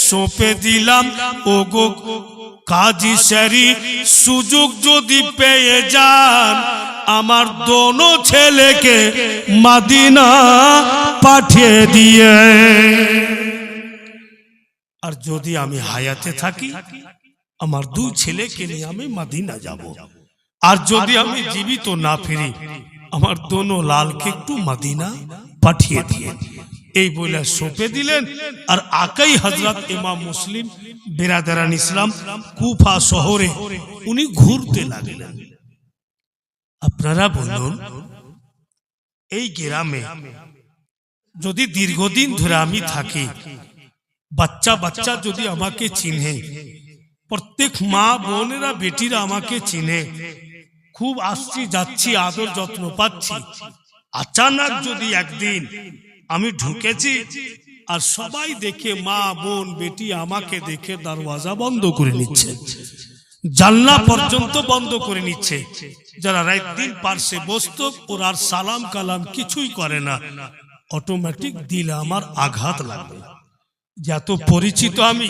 সঁপে দিলাম ওগো কাজী শরীর সুযোগ যদি পেয়ে যান আমার দোনো ছেলেকে মদিনা পাঠিয়ে দিয়ে আর যদি আমি হায়াতে থাকি আমার দুই ছেলেকে নিয়ে আমি মদিনা যাব আর যদি আমি জীবিত না ফিরি আমার দোনো লালকে একটু মদিনা পাঠিয়ে দিয়ে এই বলে সঁপে দিলেন আর আকাই হযরত ইমাম মুসলিম বিরাদারান ইসলাম কুফা শহরে উনি ঘুরতে লাগলেন আপনারা বলুন এই গ্রামে যদি দীর্ঘদিন ধরে আমি থাকি বাচ্চা বাচ্চা যদি আমাকে চিনে প্রত্যেক মা বোনেরা বেটিরা আমাকে চিনে খুব আসছি যাচ্ছি আদর যত্ন পাচ্ছি अचानक যদি একদিন আমি ঢুকেছি আর সবাই দেখে মা বোন বেটি আমাকে দেখে দরওয়াজা বন্ধ করে নিচ্ছে জানলা পর্যন্ত বন্ধ করে নিচ্ছে যারা রাত দিন পাশে বসতো ওর আর সালাম কালাম কিছুই করে না অটোমেটিক দিলে আমার আঘাত লাগবে যত পরিচিত আমি,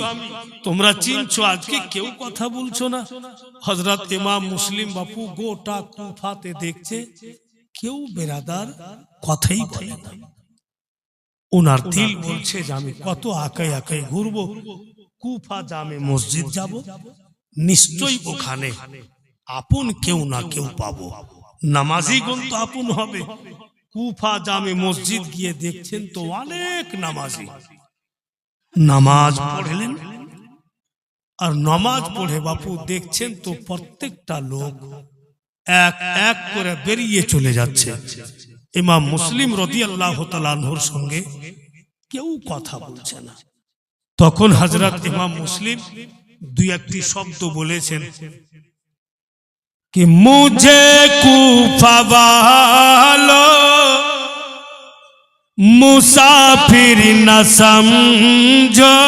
তোমরা চিনছো, আজকে কেউ কথা বলছো না। হযরত ইমাম মুসলিম বাপু গোটা কুফাতে দেখছে কেউ বেরাদার কথাই বলে না। ওনার দিল বলছে যে আমি কত আকাই আকাই ঘুরবো, কুফা জামে মসজিদ যাব, নিশ্চয়ই ওখানে আপন কেউ না কেউ পাবো, নামাজিগণ তো আপন হবে। কুফা জামে মসজিদ গিয়ে দেখছেন তো অনেক নামাজি নামাজ পড়লেন, আর নামাজ পড়ে বাপু দেখছেন তো প্রত্যেকটা লোক এক এক করে বেরিয়ে চলে যাচ্ছে। ইমাম মুসলিম রাদিয়াল্লাহু তাআলা আনহুর সঙ্গে কেউ কথা বলছে না। তখন হযরত ইমাম মুসলিম দুই একটি শব্দ বলেছেন कि मुझे कूफा वालो मुसाफिर न समझो,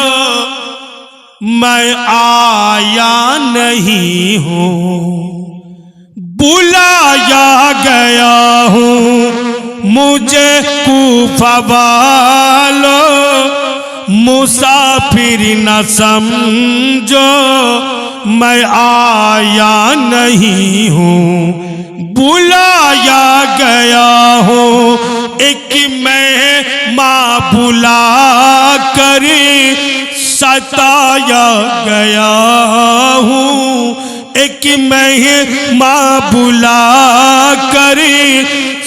मैं आया नहीं हूँ, बुलाया गया हूँ। मुझे कूफा वालो मुसाफिर न समझो, मैं आया नहीं हूँ, बुलाया गया हूँ। एक मैं बुला कर सताया गया हूँ, एक मैं बुला कर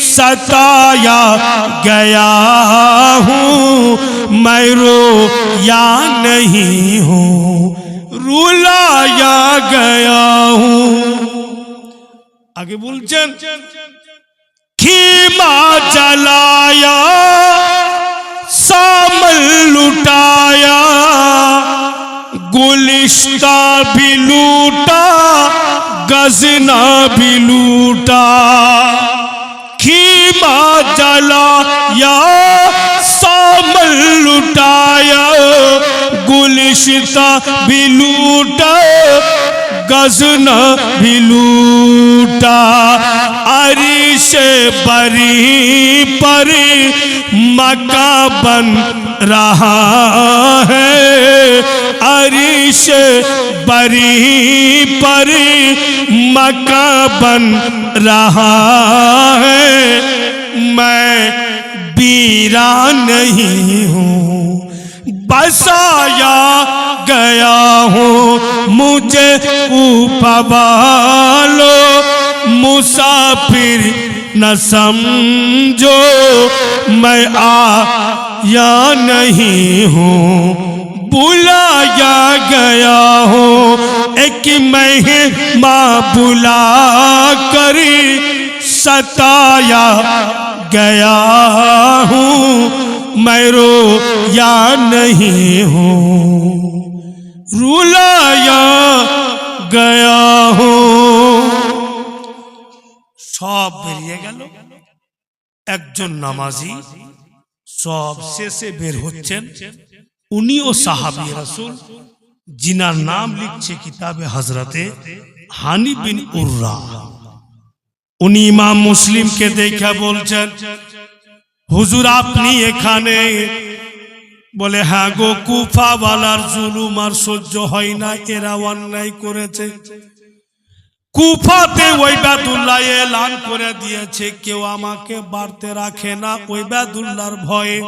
सताया गया हूँ, मैं रोया नहीं हूँ, रुलाया गया हूँ। आगे बोलছেন खीमा जलाया, सामल लुटाया, गुलिस्ता भी लूटा, गजना भी लूटा। खीमा जलाया, सामल लुटाया, गुलिस्ता भी लूटा, गजना भी लूटा। अरिश बरी पर मक्का बन रहा है, अरिश बरी पर मक्का बन रहा है, मैं बीरा नहीं हूँ, बसाया गया हूँ। मुझे कूफा वालो मुसाफिर न समझो, मैं आया नहीं हूँ, बुलाया गया हूँ। एक मैं बुला कर सताया गया हूँ, मैं रोया नहीं हूँ, रुलाया गया हूँ। সব বেরিয়ে গেল, একজন নামাজি সব শেষে বের হচ্ছেন, উনিও সাহাবী রাসূল, जिनार नाम लिखছে किताबे हजरते हानी बिन उर्रा। उनी इमाम मुस्लिम के देखा बोलছেন হুজুর আপনি এখানে? বলে হ্যাঁ গো, কুফা ওয়ালার জুলুম আর সহ্য হয় না, এরা অন্যায় করেছে। কুফাতে ওবায়দুল্লাহ এলান করে দিয়েছে কেউ আমাকে বাড়তে রাখে না, ওবায়দুল্লাহর ভয়ে।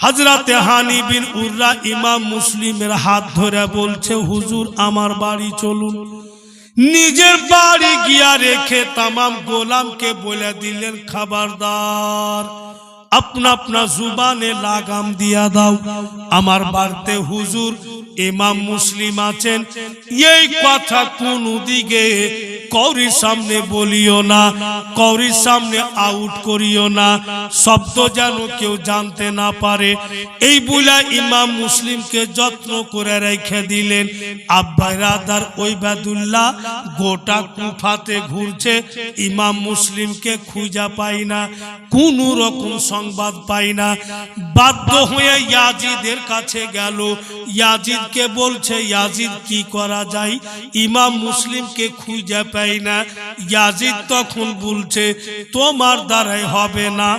হযরতে হানি বিন উররা ইমাম মুসলিমের হাত ধরে বলছে হুজুর আমার বাড়ি চলুন। নিজের বাড়ি গিয়া রেখে तमाम গোলামকে বলে দিলেন খবরদার अपना अपना जुबाने लागाम दिया दाओ, আমার বাড়িতে হুজুর ইমাম মুসলিম আছেন, এই কথা কোন দিকে কৌরির সামনে বলিও না, কৌরির সামনে আউট করিও না, শব্দ যেন কেউ জানতে না পারে। এই বলে ইমাম মুসলিমকে যত্ন করে রেখে দিলেন। আব্বা রাদার ওবায়দুল্লাহ গোটা কুফাতে ঘুরছে, ইমাম মুসলিমকে খুঁজে পাই না, কোন রকম সংবাদ পাই না। বাধ্য হয়ে ইয়াজিদের কাছে গেল, ইয়াজিদকে বলছে ইয়াজিদ কি করা যায়, ইমাম মুসলিমকে খুঁজে পাই না। ইয়াজিদ তখন বলছে তোমার দ্বারাই হবে না,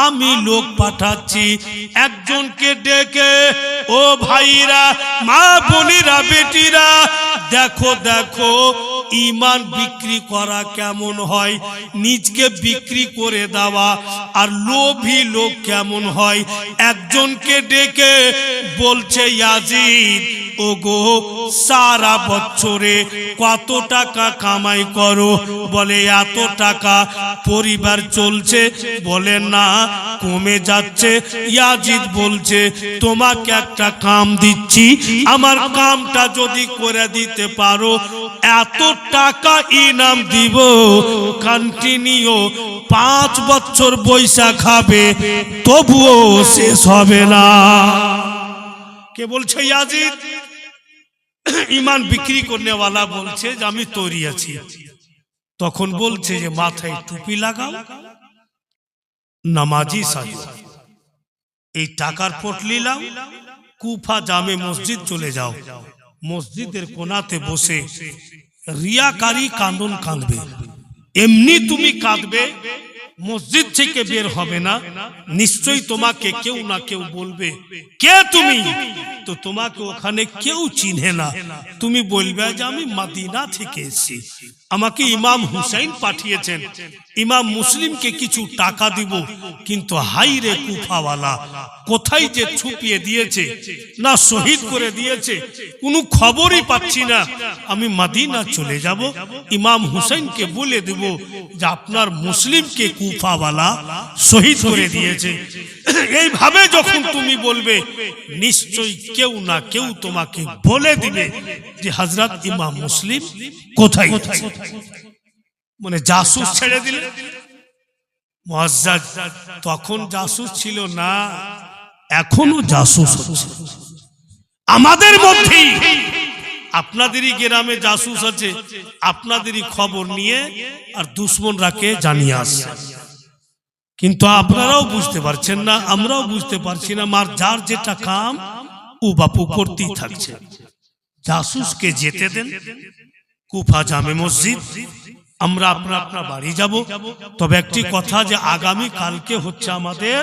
আমি লোক পাঠাচ্ছি, একজনকে ডেকে ও ভাইরা, মা বোনেরা, বেটিরা, দেখো দেখো ঈমান বিক্রি করা কেমন হয়, নিজকে বিক্রি করে দেওয়া। আর লোভী লোক কেমন হয়, একজনকে ডেকে বলছে ইয়াজিদ, ওগো সারা বছরে কত টাকা কামাই করো? বলে এত টাকা। পরিবার চলছে? বলে না, কমে যাচ্ছে। ইয়াজিদ বলছে তোমাকে একটা কাম দিচ্ছি, আমার কামটা যদি করে দিতে পারো এত টাকা ইনাম দিব, কন্টিনিউ 5 বছর বৈশা খাবে তবুও শেষ হবে না। কে বলছে? ইয়াজিদ। ঈমান বিক্রি করনেওয়ালা বলছে যে আমি তৈরি আছি। তখন বলছে যে মাথায় টুপি লাগাও, নামাজি সাজো, এই টাকার পটলি লাও, কুফা জামে মসজিদ চলে যাও, মসজিদের কোনাতে বসে রিয়াকারী কান্দন কাঁদবে। এমনি তুমি কাঁদবে, মসজিদ থেকে বের হবে না, নিশ্চয়ই তোমাকে কেউ না কেউ বলবে কে তুমি, তো তোমাকে ওখানে কেউ চিনে না। তুমি বলবে যে আমি মদিনা থেকে এসেছি, আমাকে ইমাম হুসাইন পাঠিয়েছেন, ইমাম মুসলিমকে কিছু টাকা দিব। কিন্তু হাই রে কুফাওয়ালা, কোথায় যে ছুপিয়ে দিয়েছে, না শহীদ করে দিয়েছে, কোনো খবরই পাচ্ছি না। আমি মদিনা চলে যাব, ইমাম হুসাইনকে বলে দেব যে আপনার মুসলিমকে কুফাওয়ালা শহীদ করে দিয়েছে। এইভাবে যখন তুমি বলবে, নিশ্চয়ই কেউ না কেউ তোমাকে বলে দিবে যে হযরত ইমাম মুসলিম কোথায়। মানে জাসুস ছেড়ে দিলে। মুআজ্জাজ তখন জাসুস ছিল না, এখনো জাসুস হচ্ছে আমাদের মধ্যেই। আপনাদেরই গ্রামে জাসুস আছে, আপনাদেরই খবর নিয়ে আর দুশমনরাকে জানিয়ে আসছে। কিন্তু আপনারাও বুঝতে পারছেন না, আমরাও বুঝতে পারছি না, মার যার যেটা কাম ও বাপু করতেই থাকছে। জাসুসকে যেতে দেন কুফা জামে মসজিদ, আমরা আপনা আপনা বাড়ি যাব। তবে একটি কথা, যে আগামী কালকে হচ্ছে আমাদের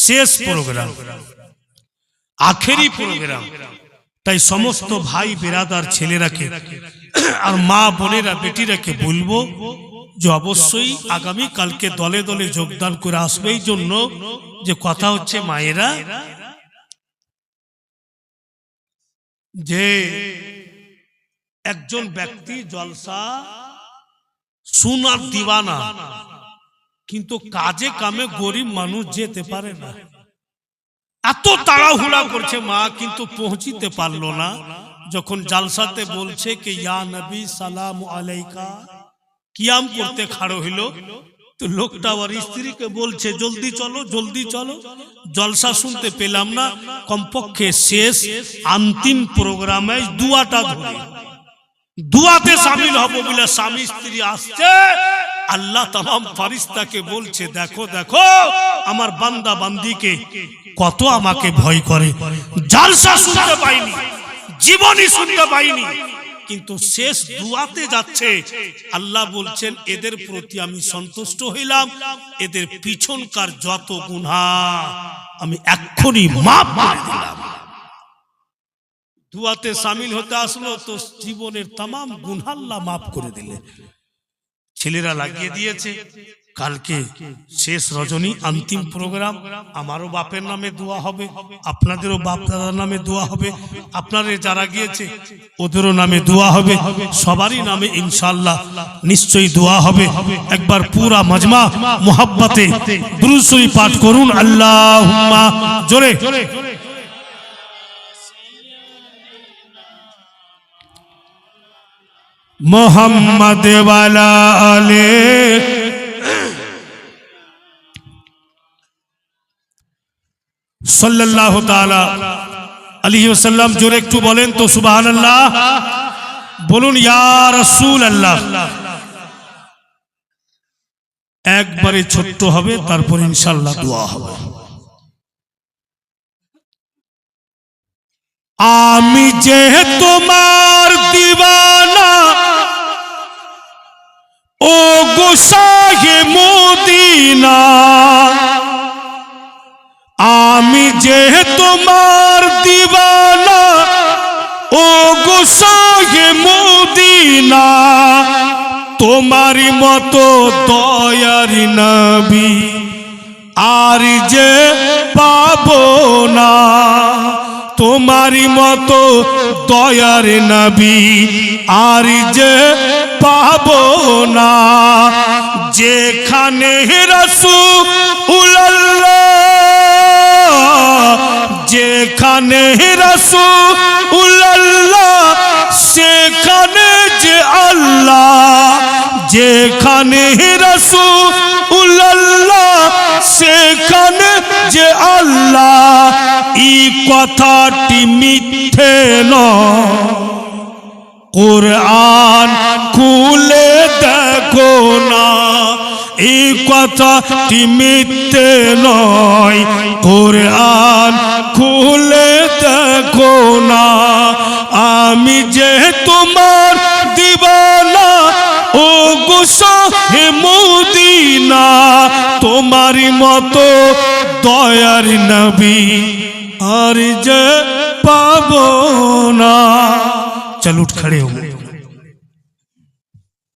শেষ প্রোগ্রাম, আখেরি প্রোগ্রাম। তাই সমস্ত ভাই বেরাদার ছেলেরাকে আর মা বোনেরা বেটিরাকে বলবো যে অবশ্যই আগামী কালকে দলে দলে যোগদান করে আসবে। এই জন্য যে কথা হচ্ছে মায়েরা, যে একজন ব্যক্তি জলসা সুনার দিওয়ানা, কিন্তু কাজে কামে গরিব মানুষ যেতে পারে না। এত তাড়াহুড়া করছে মা, কিন্তু পৌঁছিতে পারলো না। যখন জালসাতে বলছে कि या नबी सलाम अलैका, কিয়াম করতে খাড়ো হইল, তো লোকটা ওর স্ত্রীকে বলছে জলদি চলো জলদি চলো। জলসা শুনতে পেলাম না, কমপক্ষে শেষ অন্তিম প্রোগ্রামে দুয়াটা ধরে দুয়াতে শামিল হব বলে স্বামী স্ত্রী আসছে। আল্লাহ तमाम ফেরেশতাকে বলছে দেখো দেখো আমার বান্দা বান্দিকে কত আমাকে ভয় করে। জালসা শুনতে পাইনি, জীবনই শুনতে পাইনি, কিন্তু শেষ দুয়াতে যাচ্ছে। আল্লাহ বলছেন এদের প্রতি আমি সন্তুষ্ট হইলাম, এদের পিছনকার যত গুনাহ আমি এক্ষুনি মাফ করে দিলাম। দুয়াতে শামিল হতে আসলো তো জীবনের तमाम গুনাহ আল্লাহ মাফ করে দিলেন। ছেলেরা লাগিয়ে দিয়েছে, কালকে শেষ রজনী অন্তিম প্রোগ্রাম। আমারও বাপের নামে দোয়া হবে, আপনাদেরও বাপ দাদার নামে দোয়া হবে, আপনারা যারা গিয়েছে ওদেরও নামে দোয়া হবে, সবারই নামে ইনশাআল্লাহ নিশ্চয়ই দোয়া হবে। একবার পুরা মজমা মোহাব্বতে দুরূদ শরীফ পাঠ করুন, আল্লাহুম্মা জোরে। मोहम्मद वाला आले सल्लल्लाहु ताला अलैहि वसल्लम। जोरे एकटू बोलें तो सुबहानाल्लाह बोलुन, या रसूल अल्लाह। एकबारे छोट्ट होबे, तारपर इंशाल्लाह दुआ होबे। आमी जे तुम्हार दीवाना ओ गुसाहे मोदीना, आमी যে তোমার দিওয়ানা ও গো শাহে মদিনা, তোমারই মতো দয়ার নবী আর যে পাবো না। তোমারই মতো দয়ার নবী আর যে পাবো না। যেখানে রাসূলুল্লাহ, যেখানে রাসূলুল্লাহ সেখানে যে আল্লাহ, যেখানে রাসূলুল্লাহ সেখানে যে আল্লাহ। এই কথাটি মিথ্যে নয়, কুরআন খুলে দেখো না। এই কথাটি মিথ্যে নয়, কুরআন খুলে দেখো না। আমি যে তোমার দিওয়ানা ও গো শাহে মদিনা, তোমারই মতো দয়ার নবী আর যে পাবো না। चल उठ खड़े हो।